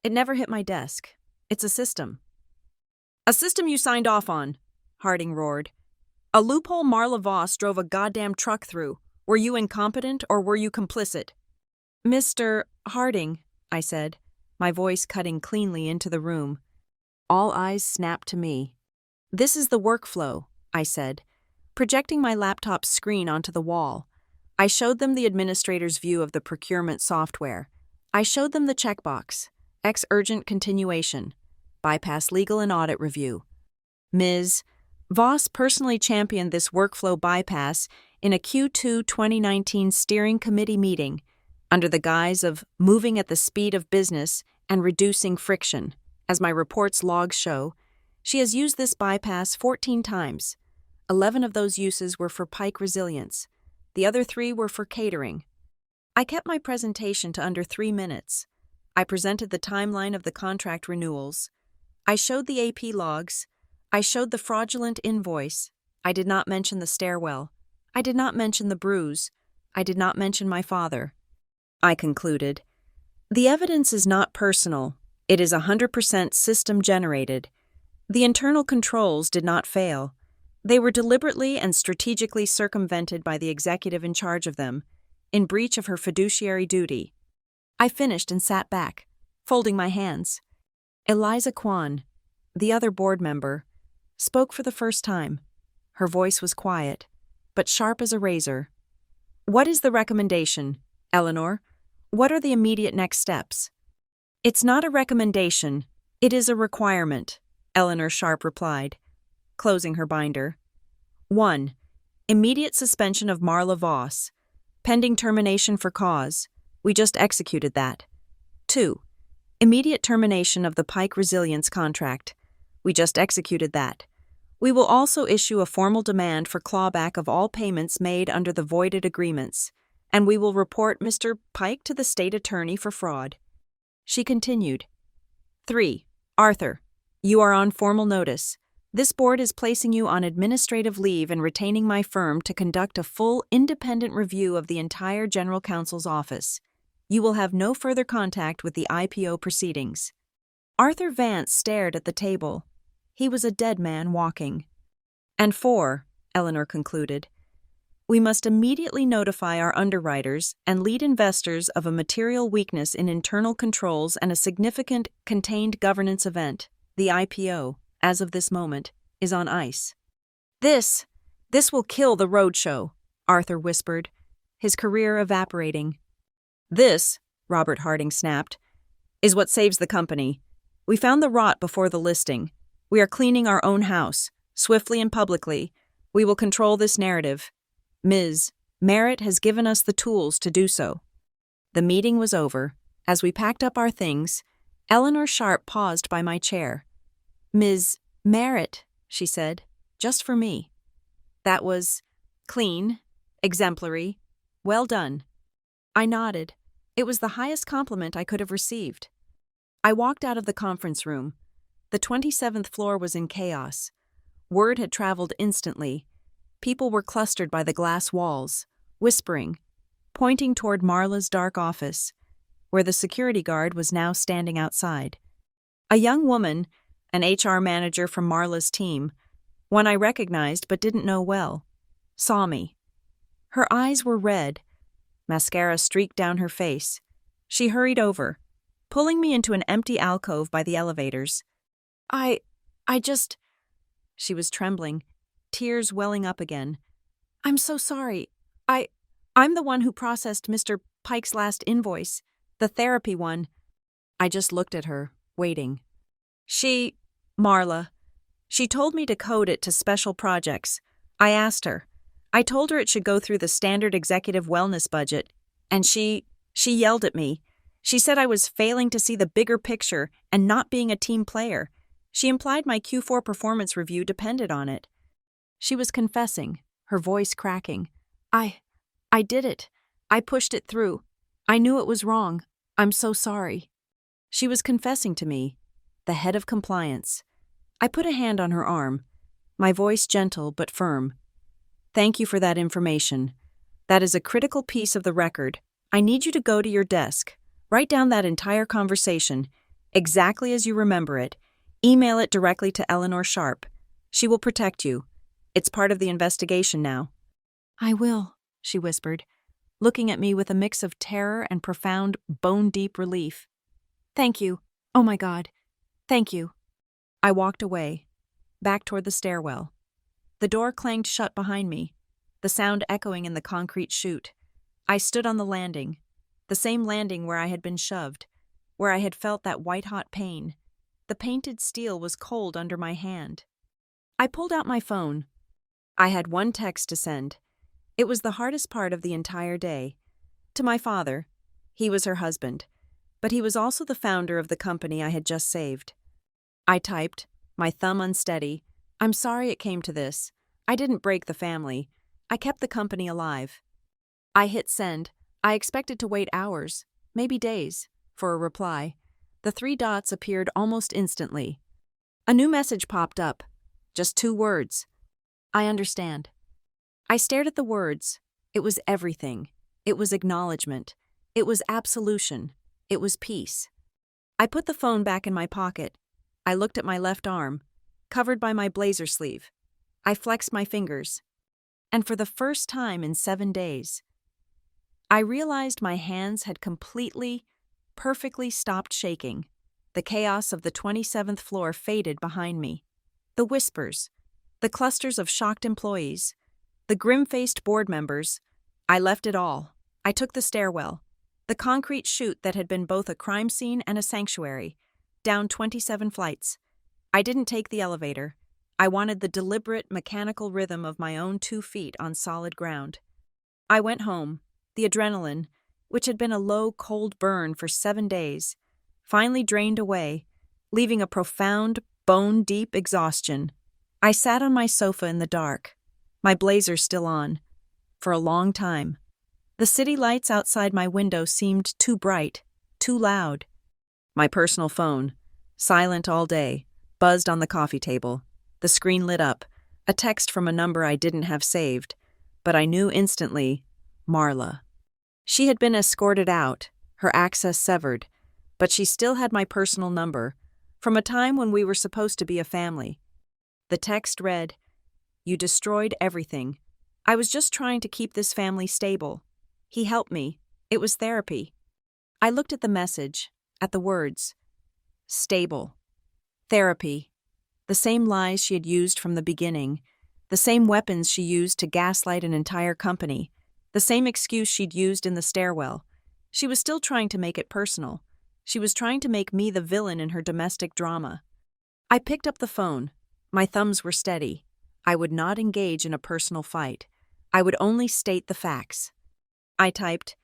It never hit my desk. It's a system. "A system you signed off on," Harding roared. "A loophole Marla Voss drove a goddamn truck through. Were you incompetent or were you complicit?" "Mr. Harding," I said, my voice cutting cleanly into the room. All eyes snapped to me. "This is the workflow," I said, projecting my laptop's screen onto the wall. I showed them the administrator's view of the procurement software. I showed them the checkbox, ex-urgent continuation, bypass legal and audit review. Ms. Voss personally championed this workflow bypass in a Q2 2019 steering committee meeting under the guise of moving at the speed of business and reducing friction. As my report's logs show, she has used this bypass 14 times. 11 of those uses were for Pike Resilience. The other 3 were for catering. I kept my presentation to under 3 minutes. I presented the timeline of the contract renewals. I showed the AP logs. I showed the fraudulent invoice. I did not mention the stairwell. I did not mention the bruise. I did not mention my father. I concluded, "The evidence is not personal. It is 100% system-generated. The internal controls did not fail. They were deliberately and strategically circumvented by the executive in charge of them, in breach of her fiduciary duty." I finished and sat back, folding my hands. Eliza Kwan, the other board member, spoke for the first time. Her voice was quiet, but sharp as a razor. What is the recommendation, Eleanor? What are the immediate next steps? It's not a recommendation, it is a requirement, Eleanor Sharp replied, closing her binder. 1. Immediate suspension of Marla Voss, pending termination for cause. We just executed that. 2. Immediate termination of the Pike Resilience contract. We just executed that. We will also issue a formal demand for clawback of all payments made under the voided agreements, and we will report Mr. Pike to the state attorney for fraud. She continued. 3. Arthur, you are on formal notice. This board is placing you on administrative leave and retaining my firm to conduct a full independent review of the entire general counsel's office. You will have no further contact with the IPO proceedings. Arthur Vance stared at the table. He was a dead man walking. And 4, Eleanor concluded, we must immediately notify our underwriters and lead investors of a material weakness in internal controls and a significant contained governance event. The IPO, as of this moment, is on ice. This will kill the roadshow, Arthur whispered, his career evaporating. This, Robert Harding snapped, is what saves the company. We found the rot before the listing. We are cleaning our own house, swiftly and publicly. We will control this narrative. Ms. Merritt has given us the tools to do so. The meeting was over. As we packed up our things, Eleanor Sharp paused by my chair. Ms. Merritt, she said, just for me. That was clean, exemplary, well done. I nodded. It was the highest compliment I could have received. I walked out of the conference room. The 27th floor was in chaos. Word had traveled instantly. People were clustered by the glass walls, whispering, pointing toward Marla's dark office, where the security guard was now standing outside. A young woman, an HR manager from Marla's team, one I recognized but didn't know well, saw me. Her eyes were red. Mascara streaked down her face. She hurried over, pulling me into an empty alcove by the elevators. She was trembling, tears welling up again. I'm so sorry. I'm the one who processed Mr. Pike's last invoice, the therapy one. I just looked at her, waiting. Marla, she told me to code it to special projects. I asked her. I told her it should go through the standard executive wellness budget, and she yelled at me. She said I was failing to see the bigger picture and not being a team player. She implied my Q4 performance review depended on it. She was confessing, her voice cracking. I did it. I pushed it through. I knew it was wrong. I'm so sorry. She was confessing to me, the head of compliance. I put a hand on her arm, my voice gentle but firm. Thank you for that information. That is a critical piece of the record. I need you to go to your desk. Write down that entire conversation, exactly as you remember it. Email it directly to Eleanor Sharp. She will protect you. It's part of the investigation now. I will, she whispered, looking at me with a mix of terror and profound, bone-deep relief. Thank you. Oh my God. Thank you. I walked away, back toward the stairwell. The door clanged shut behind me, the sound echoing in the concrete chute. I stood on the landing, the same landing where I had been shoved, where I had felt that white-hot pain. The painted steel was cold under my hand. I pulled out my phone. I had one text to send. It was the hardest part of the entire day. To my father. He was her husband, but he was also the founder of the company I had just saved. I typed, my thumb unsteady, I'm sorry it came to this. I didn't break the family. I kept the company alive. I hit send. I expected to wait hours, maybe days, for a reply. The 3 dots appeared almost instantly. A new message popped up. Just 2 words. I understand. I stared at the words. It was everything. It was acknowledgement. It was absolution. It was peace. I put the phone back in my pocket. I looked at my left arm, covered by my blazer sleeve. I flexed my fingers. And for the first time in 7 days, I realized my hands had completely, perfectly stopped shaking. The chaos of the 27th floor faded behind me. The whispers, the clusters of shocked employees, the grim-faced board members, I left it all. I took the stairwell, the concrete chute that had been both a crime scene and a sanctuary, down 27 flights. I didn't take the elevator. I wanted the deliberate, mechanical rhythm of my own 2 feet on solid ground. I went home. The adrenaline, which had been a low, cold burn for 7 days, finally drained away, leaving a profound, bone-deep exhaustion. I sat on my sofa in the dark, my blazer still on, for a long time. The city lights outside my window seemed too bright, too loud. My personal phone, silent all day, buzzed on the coffee table. The screen lit up, a text from a number I didn't have saved, but I knew instantly, Marla. She had been escorted out, her access severed, but she still had my personal number, from a time when we were supposed to be a family. The text read, "You destroyed everything. I was just trying to keep this family stable. He helped me. It was therapy." I looked at the message, at the words. Stable. Therapy. The same lies she had used from the beginning, the same weapons she used to gaslight an entire company, the same excuse she'd used in the stairwell. She was still trying to make it personal. She was trying to make me the villain in her domestic drama. I picked up the phone. My thumbs were steady. I would not engage in a personal fight. I would only state the facts. I typed,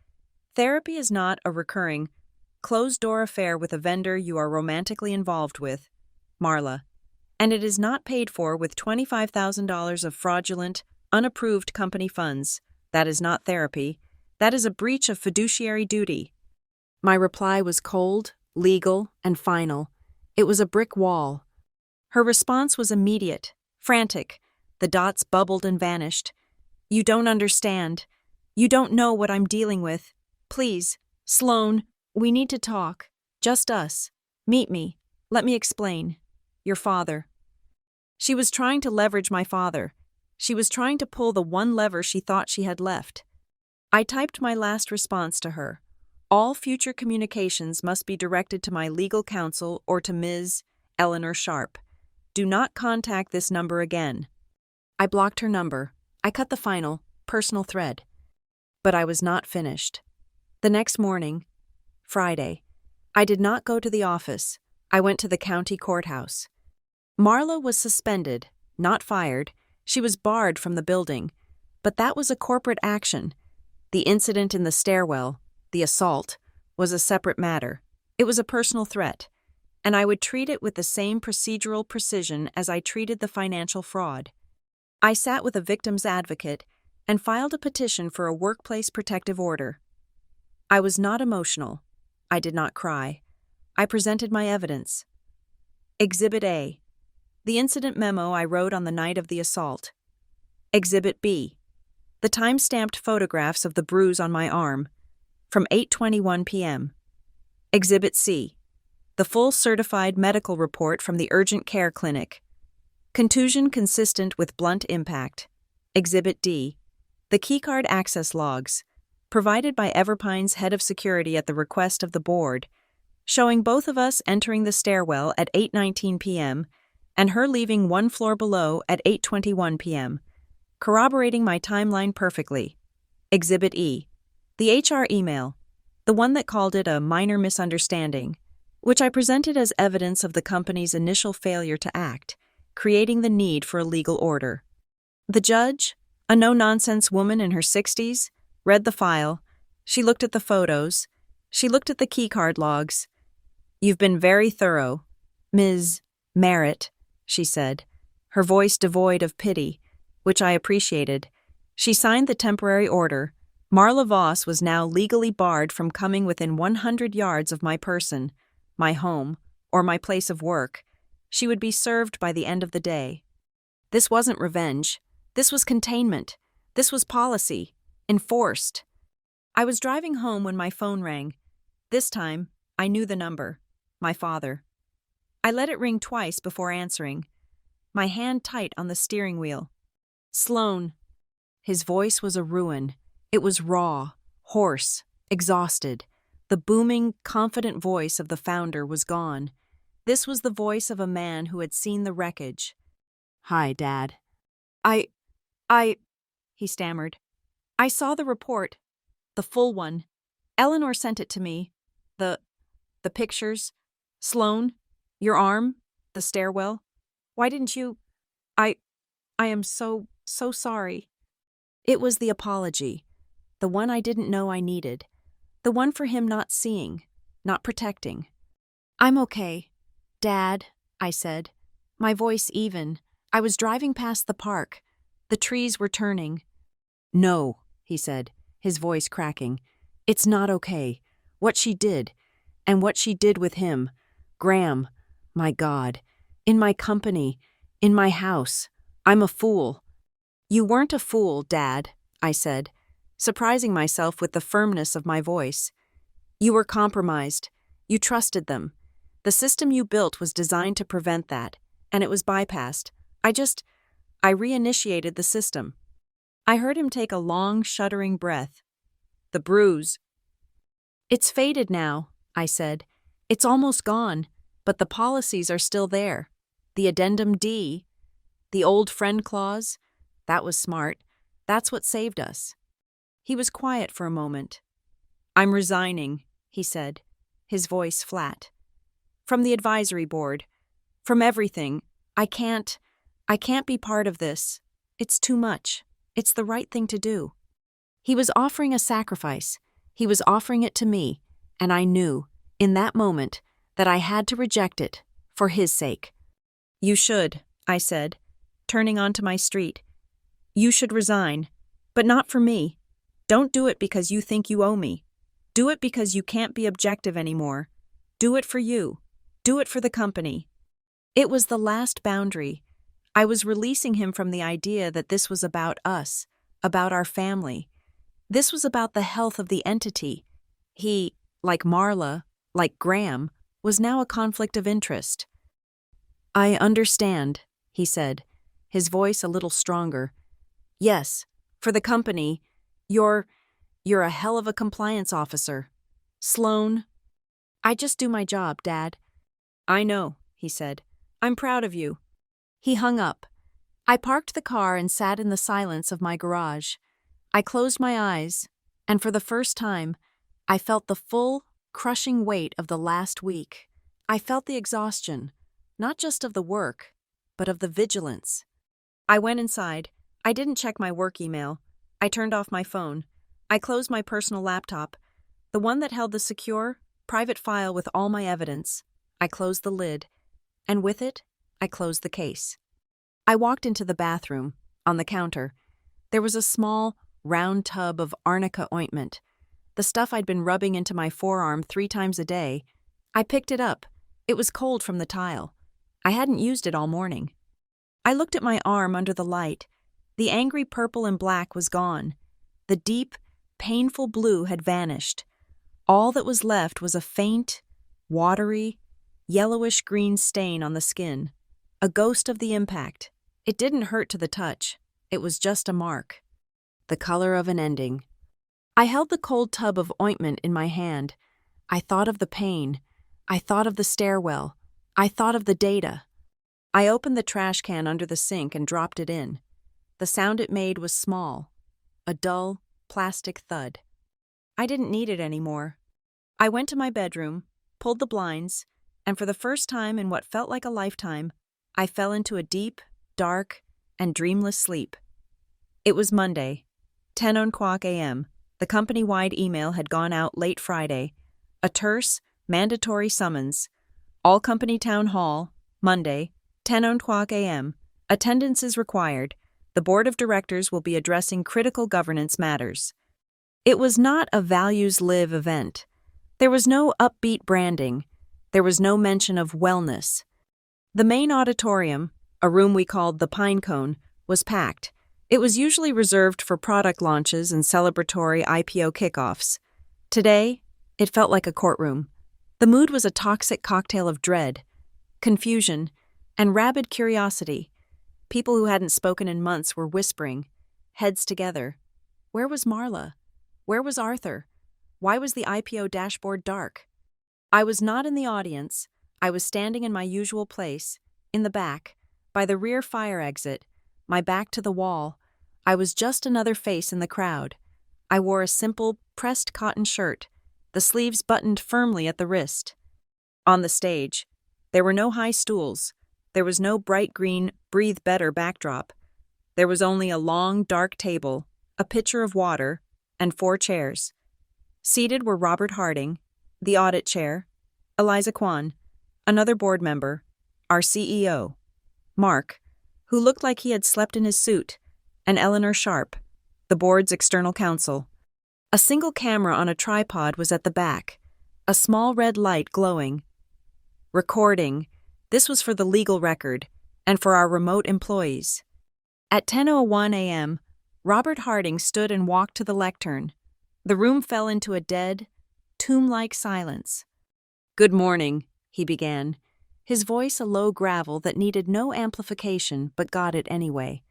"Therapy is not a recurring, closed-door affair with a vendor you are romantically involved with, Marla, and it is not paid for with $25,000 of fraudulent, unapproved company funds. That is not therapy. That is a breach of fiduciary duty." My reply was cold, legal, and final. It was a brick wall. Her response was immediate, frantic. The dots bubbled and vanished. "You don't understand. You don't know what I'm dealing with. Please, Sloan, we need to talk. Just us. Meet me. Let me explain. Your father." She was trying to leverage my father. She was trying to pull the one lever she thought she had left. I typed my last response to her. "All future communications must be directed to my legal counsel or to Ms. Eleanor Sharp. Do not contact this number again." I blocked her number. I cut the final, personal thread. But I was not finished. The next morning, Friday, I did not go to the office. I went to the county courthouse. Marla was suspended, not fired. She was barred from the building. But that was a corporate action. The incident in the stairwell, the assault, was a separate matter. It was a personal threat, and I would treat it with the same procedural precision as I treated the financial fraud. I sat with a victim's advocate and filed a petition for a workplace protective order. I was not emotional. I did not cry. I presented my evidence. Exhibit A. The incident memo I wrote on the night of the assault. Exhibit B. The time-stamped photographs of the bruise on my arm, from 8:21 p.m. Exhibit C. The full certified medical report from the urgent care clinic. Contusion consistent with blunt impact. Exhibit D. The keycard access logs, provided by Everpine's head of security at the request of the board, showing both of us entering the stairwell at 8:19 p.m. and her leaving one floor below at 8:21 p.m., corroborating my timeline perfectly. Exhibit E. The HR email, the one that called it a minor misunderstanding, which I presented as evidence of the company's initial failure to act, creating the need for a legal order. The judge, a no-nonsense woman in her 60s, read the file. She looked at the photos. She looked at the keycard logs. "You've been very thorough, Ms. Merritt," she said, her voice devoid of pity, which I appreciated. She signed the temporary order. Marla Voss was now legally barred from coming within 100 yards of my person, my home, or my place of work. She would be served by the end of the day. This wasn't revenge. This was containment. This was policy. Enforced. I was driving home when my phone rang. This time, I knew the number. My father. I let it ring twice before answering, my hand tight on the steering wheel. "Sloan." His voice was a ruin. It was raw, hoarse, exhausted. The booming, confident voice of the founder was gone. This was the voice of a man who had seen the wreckage. "Hi, Dad." I, he stammered. I saw the report, the full one. Eleanor sent it to me. The pictures. Sloane, your arm, the stairwell. Why didn't you? I am so sorry. It was the apology, the one I didn't know I needed, the one for him not seeing, not protecting. I'm okay, Dad, I said, my voice even. I was driving past the park. The trees were turning. No, he said, his voice cracking. It's not okay. What she did, and what she did with him. Graham, my God, in my company, in my house. I'm a fool. You weren't a fool, Dad, I said, surprising myself with the firmness of my voice. You were compromised. You trusted them. The system you built was designed to prevent that, and it was bypassed. I reinitiated the system. I heard him take a long, shuddering breath. The bruise. It's faded now, I said. It's almost gone, but the policies are still there. The addendum D, the old friend clause. That was smart. That's what saved us. He was quiet for a moment. I'm resigning, he said, his voice flat. From the advisory board. From everything. I can't be part of this. It's too much. It's the right thing to do. He was offering a sacrifice. He was offering it to me, and I knew, in that moment, that I had to reject it, for his sake. You should, I said, turning onto my street. You should resign, but not for me. Don't do it because you think you owe me. Do it because you can't be objective anymore. Do it for you. Do it for the company. It was the last boundary. I was releasing him from the idea that this was about us, about our family. This was about the health of the entity. He, like Marla, like Graham, was now a conflict of interest. I understand, he said, his voice a little stronger. Yes, for the company, you're a hell of a compliance officer. Sloane. I just do my job, Dad. I know, he said. I'm proud of you. He hung up. I parked the car and sat in the silence of my garage. I closed my eyes, and for the first time, I felt the full, crushing weight of the last week. I felt the exhaustion, not just of the work, but of the vigilance. I went inside. I didn't check my work email. I turned off my phone. I closed my personal laptop, the one that held the secure, private file with all my evidence. I closed the lid, and with it, I closed the case. I walked into the bathroom. On the counter, there was a small, round tub of arnica ointment, the stuff I'd been rubbing into my forearm 3 times a day. I picked it up. It was cold from the tile. I hadn't used it all morning. I looked at my arm under the light. The angry purple and black was gone. The deep, painful blue had vanished. All that was left was a faint, watery, yellowish-green stain on the skin, a ghost of the impact. It didn't hurt to the touch. It was just a mark. The color of an ending. I held the cold tub of ointment in my hand. I thought of the pain. I thought of the stairwell. I thought of the data. I opened the trash can under the sink and dropped it in. The sound it made was small, a dull, plastic thud. I didn't need it anymore. I went to my bedroom, pulled the blinds, and for the first time in what felt like a lifetime, I fell into a deep, dark, and dreamless sleep. It was Monday, 10:00 a.m. The company-wide email had gone out late Friday. A terse, mandatory summons. All company town hall, Monday, 10:00 a.m. Attendance is required. The board of directors will be addressing critical governance matters. It was not a Values Live event. There was no upbeat branding. There was no mention of wellness. The main auditorium, a room we called the Pine Cone, was packed. It was usually reserved for product launches and celebratory IPO kickoffs. Today, it felt like a courtroom. The mood was a toxic cocktail of dread, confusion, and rabid curiosity. People who hadn't spoken in months were whispering, heads together. Where was Marla? Where was Arthur? Why was the IPO dashboard dark? I was not in the audience. I was standing in my usual place, in the back, by the rear fire exit, my back to the wall. I was just another face in the crowd. I wore a simple, pressed cotton shirt, the sleeves buttoned firmly at the wrist. On the stage, there were no high stools. There was no bright green, breathe better backdrop. There was only a long, dark table, a pitcher of water, and 4 chairs. Seated were Robert Harding, the audit chair, Eliza Kwan, another board member, our CEO, Mark, who looked like he had slept in his suit, and Eleanor Sharp, the board's external counsel. A single camera on a tripod was at the back, a small red light glowing. Recording. This was for the legal record, and for our remote employees. At 10:01 a.m., Robert Harding stood and walked to the lectern. The room fell into a dead, tomb-like silence. "Good morning," he began, his voice a low gravel that needed no amplification but got it anyway.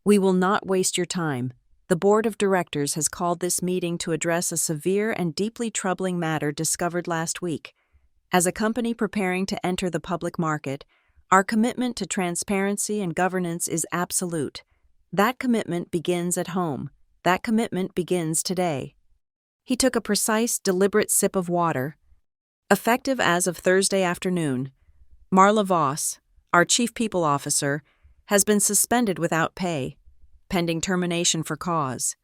"We will not waste your time. The Board of Directors has called this meeting to address a severe and deeply troubling matter discovered last week. As a company preparing to enter the public market, our commitment to transparency and governance is absolute. That commitment begins at home. That commitment begins today." He took a precise, deliberate sip of water. "Effective as of Thursday afternoon, Marla Voss, our Chief People Officer, has been suspended without pay, pending termination for cause."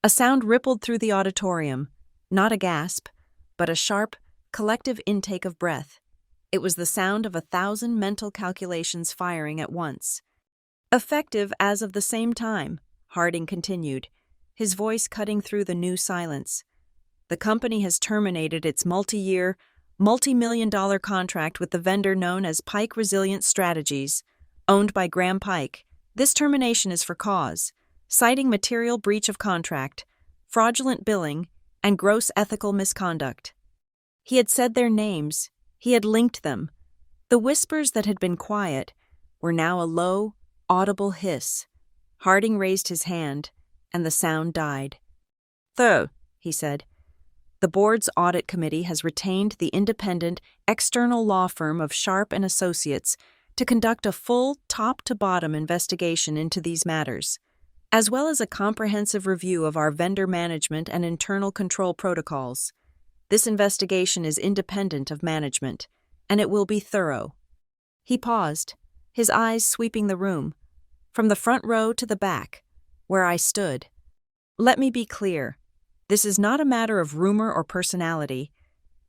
A sound rippled through the auditorium, not a gasp, but a sharp, collective intake of breath. It was the sound of 1,000 mental calculations firing at once. "Effective as of the same time," Harding continued, his voice cutting through the new silence. "The company has terminated its multi-year, multi-million-dollar contract with the vendor known as Pike Resilient Strategies, owned by Graham Pike. This termination is for cause, citing material breach of contract, fraudulent billing, and gross ethical misconduct." He had said their names. He had linked them. The whispers that had been quiet were now a low, audible hiss. Harding raised his hand, and the sound died. "So," he said, "the board's audit committee has retained the independent, external law firm of Sharp and Associates to conduct a full, top-to-bottom investigation into these matters, as well as a comprehensive review of our vendor management and internal control protocols. This investigation is independent of management, and it will be thorough." He paused, his eyes sweeping the room, from the front row to the back, where I stood. "Let me be clear. This is not a matter of rumor or personality.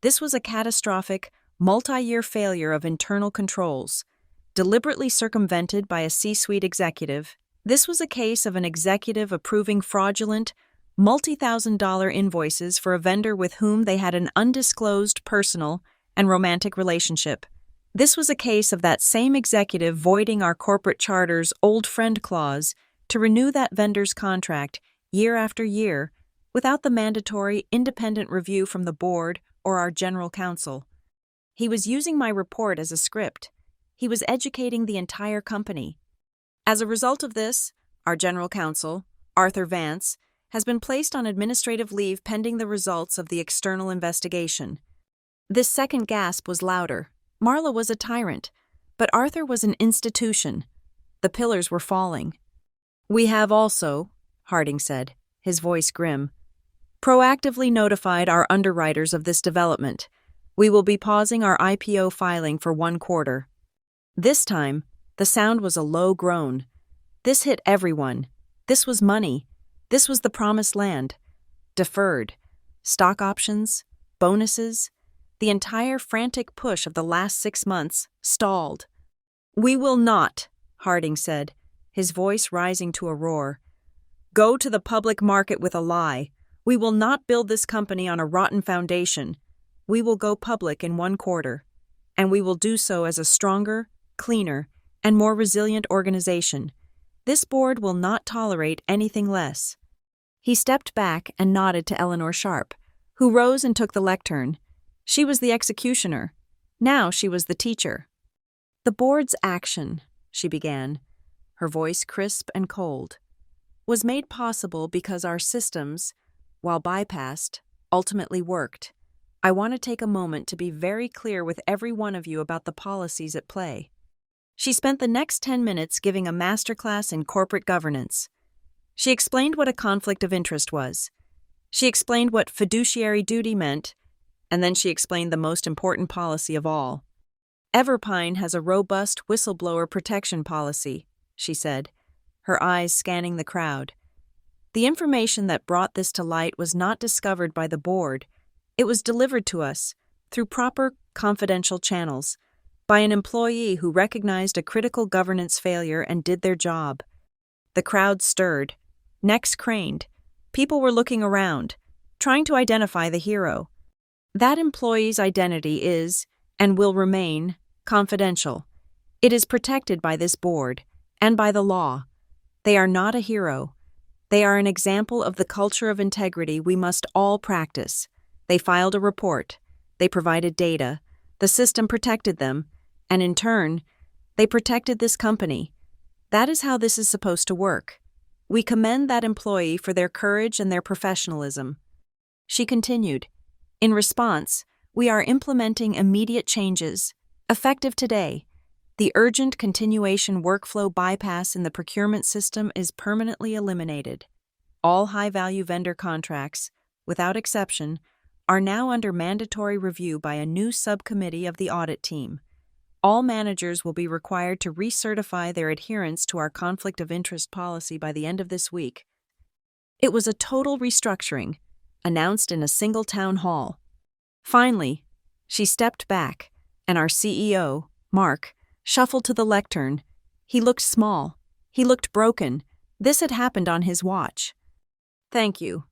This was a catastrophic, multi-year failure of internal controls, deliberately circumvented by a C-suite executive. This was a case of an executive approving fraudulent, multi-thousand-dollar invoices for a vendor with whom they had an undisclosed personal and romantic relationship. This was a case of that same executive voiding our corporate charter's old friend clause to renew that vendor's contract year after year without the mandatory independent review from the board or our general counsel. He was using my report as a script. He was educating the entire company. As a result of this, our general counsel, Arthur Vance, has been placed on administrative leave pending the results of the external investigation." This second gasp was louder. Marla was a tyrant, but Arthur was an institution. The pillars were falling. "We have also," Harding said, his voice grim, "proactively notified our underwriters of this development. We will be pausing our IPO filing for 1 quarter. This time, the sound was a low groan. This hit everyone. This was money. This was the promised land. Deferred. Stock options. Bonuses. The entire frantic push of the last 6 months stalled. "We will not," Harding said, his voice rising to a roar, "go to the public market with a lie. We will not build this company on a rotten foundation. We will go public in 1 quarter, and we will do so as a stronger, cleaner, and more resilient organization. This board will not tolerate anything less." He stepped back and nodded to Eleanor Sharp, who rose and took the lectern. She was the executioner. Now she was the teacher. "The board's action," she began, her voice crisp and cold, "was made possible because our systems, while bypassed, ultimately worked. I want to take a moment to be very clear with every one of you about the policies at play." She spent the next 10 minutes giving a masterclass in corporate governance. She explained what a conflict of interest was. She explained what fiduciary duty meant, and then she explained the most important policy of all. Everpine has a robust whistleblower protection policy, she said, her eyes scanning the crowd. The information that brought this to light was not discovered by the board. It was delivered to us, through proper, confidential channels, by an employee who recognized a critical governance failure and did their job. The crowd stirred, necks craned. People were looking around, trying to identify the hero. That employee's identity is, and will remain, confidential. It is protected by this board, and by the law. They are not a hero. They are an example of the culture of integrity we must all practice. They filed a report. They provided data. The system protected them, and in turn, they protected this company. That is how this is supposed to work. We commend that employee for their courage and their professionalism. She continued, in response, we are implementing immediate changes, effective today. The urgent continuation workflow bypass in the procurement system is permanently eliminated. All high-value vendor contracts, without exception, are now under mandatory review by a new subcommittee of the audit team. All managers will be required to recertify their adherence to our conflict of interest policy by the end of this week. It was a total restructuring, announced in a single town hall. Finally, she stepped back, and our CEO, Mark, shuffled to the lectern. He looked small. He looked broken. This had happened on his watch. Thank you,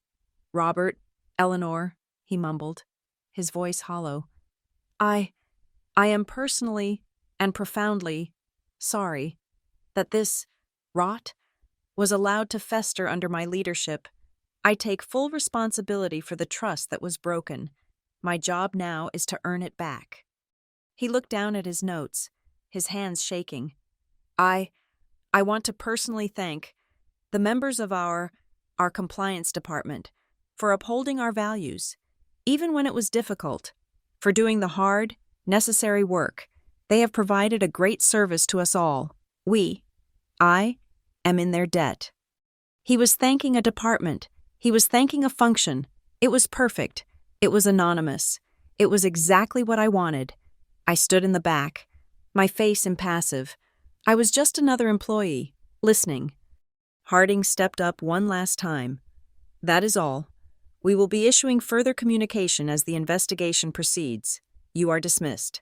Robert, Eleanor, he mumbled, his voice hollow. I am personally and profoundly sorry that this rot was allowed to fester under my leadership. I take full responsibility for the trust that was broken. My job now is to earn it back. He looked down at his notes, his hands shaking. I want to personally thank the members of our compliance department for upholding our values, even when it was difficult, for doing the hard, necessary work. They have provided a great service to us all. I am in their debt. He was thanking a department. He was thanking a function. It was perfect. It was anonymous. It was exactly what I wanted. I stood in the back, my face impassive. I was just another employee, listening. Harding stepped up one last time. That is all. We will be issuing further communication as the investigation proceeds. You are dismissed.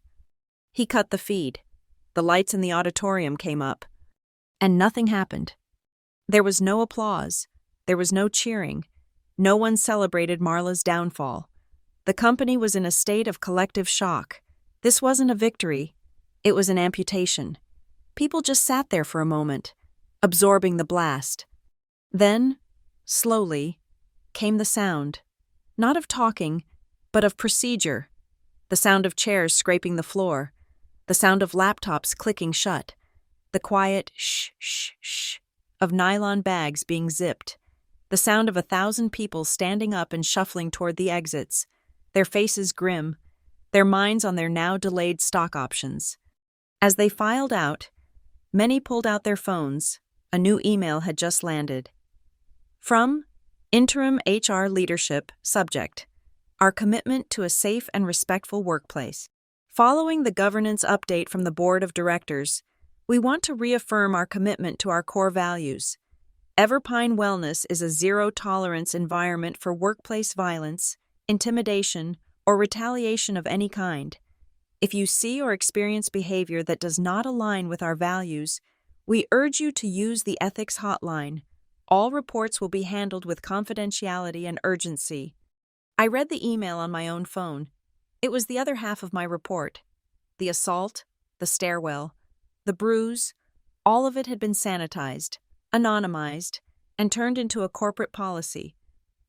He cut the feed. The lights in the auditorium came up. And nothing happened. There was no applause. There was no cheering. No one celebrated Marla's downfall. The company was in a state of collective shock. This wasn't a victory. It was an amputation. People just sat there for a moment, absorbing the blast. Then, slowly, came the sound, not of talking, but of procedure. The sound of chairs scraping the floor, the sound of laptops clicking shut, the quiet shh, shh, shh of nylon bags being zipped, the sound of 1,000 people standing up and shuffling toward the exits, their faces grim, their minds on their now-delayed stock options. As they filed out, many pulled out their phones. A new email had just landed. From Interim HR Leadership, subject, our commitment to a safe and respectful workplace. Following the governance update from the Board of Directors, we want to reaffirm our commitment to our core values. Everpine Wellness is a zero-tolerance environment for workplace violence, intimidation, or retaliation of any kind. If you see or experience behavior that does not align with our values, we urge you to use the ethics hotline. All reports will be handled with confidentiality and urgency. I read the email on my own phone. It was the other half of my report. The assault, the stairwell, the bruise, all of it had been sanitized, anonymized, and turned into a corporate policy.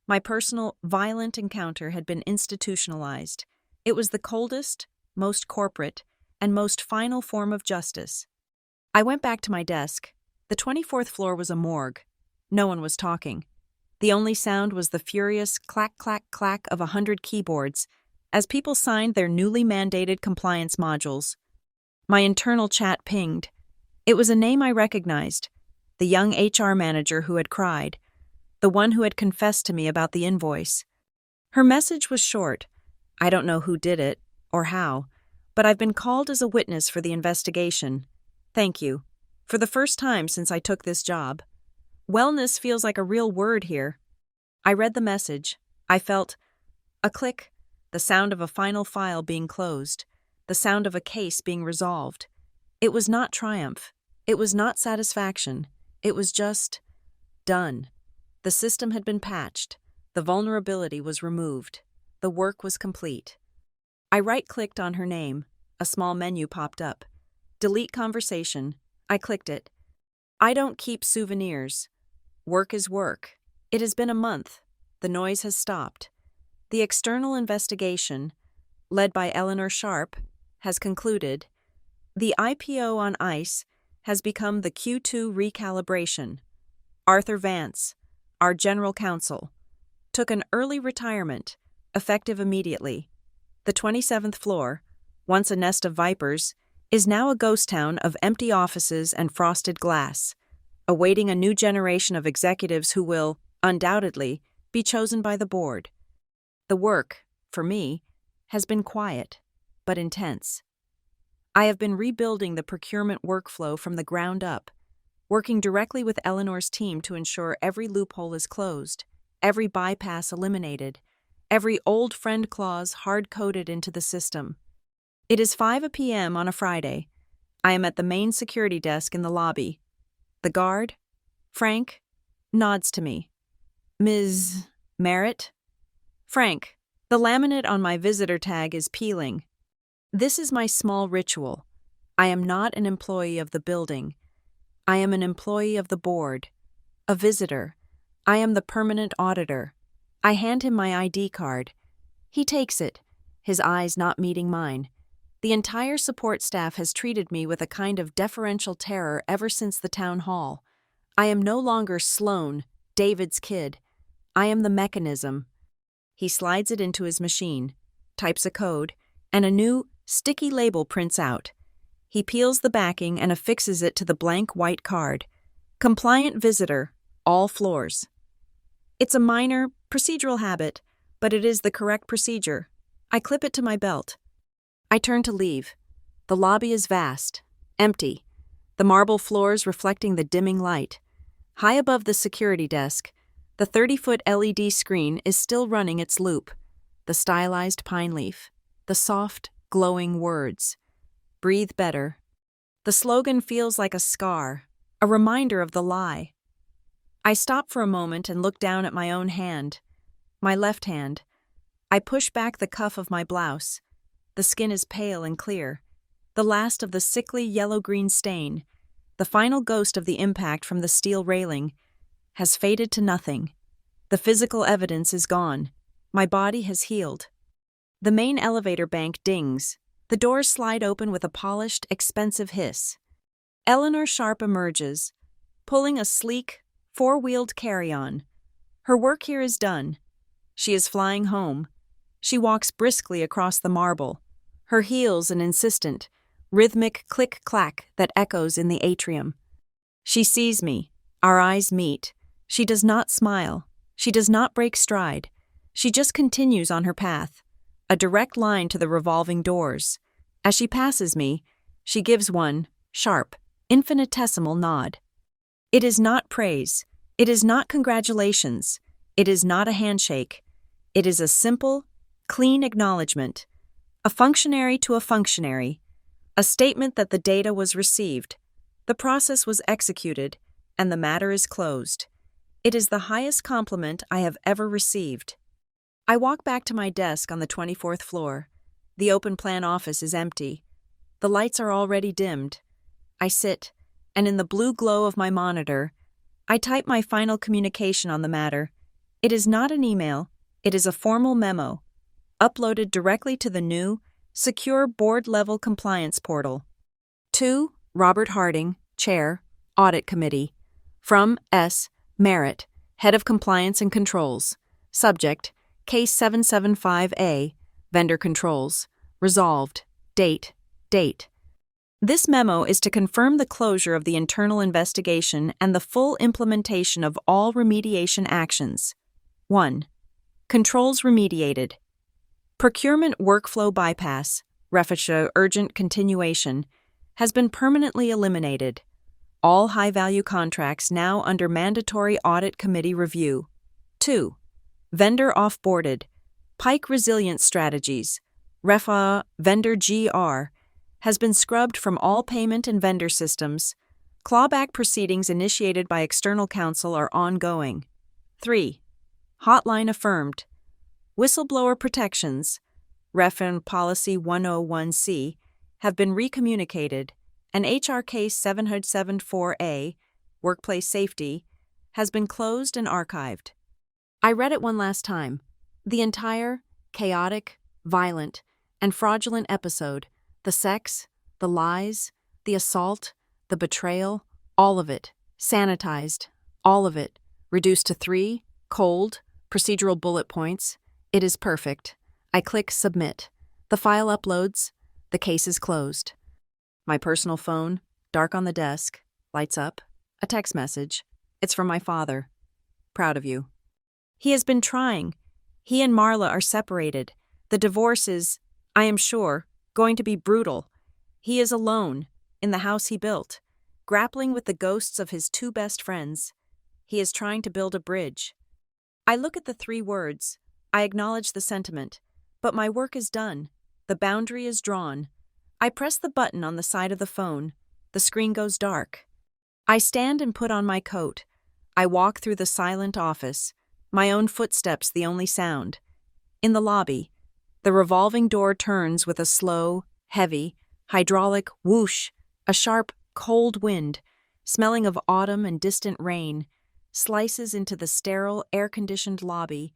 My personal, violent encounter had been institutionalized. It was the coldest, most corporate, and most final form of justice. I went back to my desk. The 24th floor was a morgue. No one was talking. The only sound was the furious clack, clack, clack of 100 keyboards as people signed their newly mandated compliance modules. My internal chat pinged. It was a name I recognized, the young HR manager who had cried. the one who had confessed to me about the invoice. Her message was short. I don't know who did it, or how, but I've been called as a witness for the investigation. Thank you. For the first time since I took this job. Wellness feels like a real word here. I read the message. I felt a click, the sound of a final file being closed, the sound of a case being resolved. It was not triumph. It was not satisfaction. It was just done. The system had been patched. The vulnerability was removed. The work was complete. I right-clicked on her name. A small menu popped up. Delete conversation. I clicked it. I don't keep souvenirs. Work is work. It has been a month. The noise has stopped. The external investigation, led by Eleanor Sharp, has concluded. The IPO on ice has become the Q2 recalibration. Arthur Vance, our general counsel, took an early retirement, effective immediately. The 27th floor, once a nest of vipers, is now a ghost town of empty offices and frosted glass, awaiting a new generation of executives who will, undoubtedly, be chosen by the board. The work, for me, has been quiet, but intense. I have been rebuilding the procurement workflow from the ground up, working directly with Eleanor's team to ensure every loophole is closed, every bypass eliminated, every old friend clause hard-coded into the system. It is 5 p.m. on a Friday. I am at the main security desk in the lobby. The guard, Frank, nods to me. Ms. Merritt? Frank, the laminate on my visitor tag is peeling. This is my small ritual. I am not an employee of the building. I am an employee of the board. A visitor. I am the permanent auditor. I hand him my ID card. He takes it, his eyes not meeting mine. The entire support staff has treated me with a kind of deferential terror ever since the town hall. I am no longer Sloane, David's kid. I am the mechanism. He slides it into his machine, types a code, and a new, sticky label prints out. He peels the backing and affixes it to the blank white card. Compliant visitor, all floors. It's a minor, procedural habit, but it is the correct procedure. I clip it to my belt. I turn to leave. The lobby is vast, empty, the marble floors reflecting the dimming light. High above the security desk, the 30-foot LED screen is still running its loop. The stylized pine leaf, the soft, glowing words. Breathe better. The slogan feels like a scar, a reminder of the lie. I stop for a moment and look down at my own hand. My left hand. I push back the cuff of my blouse. The skin is pale and clear. The last of the sickly yellow-green stain, the final ghost of the impact from the steel railing, has faded to nothing. The physical evidence is gone. My body has healed. The main elevator bank dings. The doors slide open with a polished, expensive hiss. Eleanor Sharp emerges, pulling a sleek, four-wheeled carry-on. Her work here is done. She is flying home. She walks briskly across the marble, her heels an insistent, rhythmic click-clack that echoes in the atrium. She sees me. Our eyes meet. She does not smile. She does not break stride. She just continues on her path, a direct line to the revolving doors. As she passes me, she gives one, sharp, infinitesimal nod. It is not praise. It is not congratulations. It is not a handshake. It is a simple, clean acknowledgement. A functionary to a functionary. A statement that the data was received, the process was executed, and the matter is closed. It is the highest compliment I have ever received. I walk back to my desk on the 24th floor. The open plan office is empty. The lights are already dimmed. I sit, and in the blue glow of my monitor, I type my final communication on the matter. It is not an email. It is a formal memo, uploaded directly to the new, secure board-level compliance portal. To Robert Harding, Chair, Audit Committee. From S. Merritt, Head of Compliance and Controls. Subject, Case 775A, Vendor Controls. Resolved. Date. This memo is to confirm the closure of the internal investigation and the full implementation of all remediation actions. 1. Controls remediated. Procurement workflow bypass, reference urgent continuation, has been permanently eliminated. All high-value contracts now under mandatory audit committee review. 2. Vendor offboarded. Pike resilience strategies, vendor GR, has been scrubbed from all payment and vendor systems. Clawback proceedings initiated by external counsel are ongoing. 3. Hotline affirmed. Whistleblower protections, Policy 101C, have been recommunicated, and HR Case 774A, Workplace Safety, has been closed and archived. I read it one last time. The entire chaotic, violent, and fraudulent episode, the sex, the lies, the assault, the betrayal, all of it, sanitized, all of it, reduced to 3 cold, procedural bullet points. It is perfect. I click Submit. The file uploads. The case is closed. My personal phone, dark on the desk, lights up. A text message. It's from my father. Proud of you. He has been trying. He and Marla are separated. The divorce is, I am sure, going to be brutal. He is alone, in the house he built, grappling with the ghosts of his 2 best friends. He is trying to build a bridge. I look at the 3 words. I acknowledge the sentiment. But my work is done. The boundary is drawn. I press the button on the side of the phone. The screen goes dark. I stand and put on my coat. I walk through the silent office, my own footsteps the only sound. In the lobby, the revolving door turns with a slow, heavy, hydraulic whoosh. A sharp, cold wind, smelling of autumn and distant rain, slices into the sterile, air-conditioned lobby.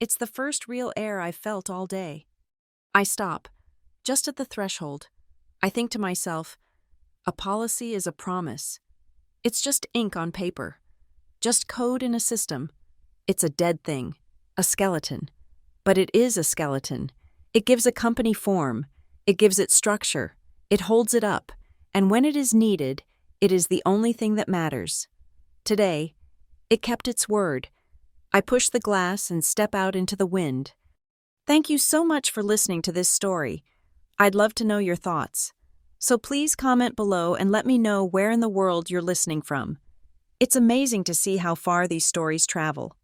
It's the first real air I've felt all day. I stop, just at the threshold. I think to myself, a policy is a promise. It's just ink on paper, just code in a system. It's a dead thing, a skeleton. But it is a skeleton. It gives a company form. It gives it structure. It holds it up. And when it is needed, it is the only thing that matters. Today, it kept its word. I push the glass and step out into the wind. Thank you so much for listening to this story. I'd love to know your thoughts. So please comment below and let me know where in the world you're listening from. It's amazing to see how far these stories travel.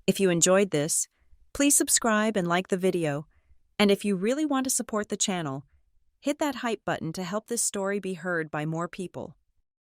If you enjoyed this, please subscribe and like the video. And if you really want to support the channel, hit that hype button to help this story be heard by more people.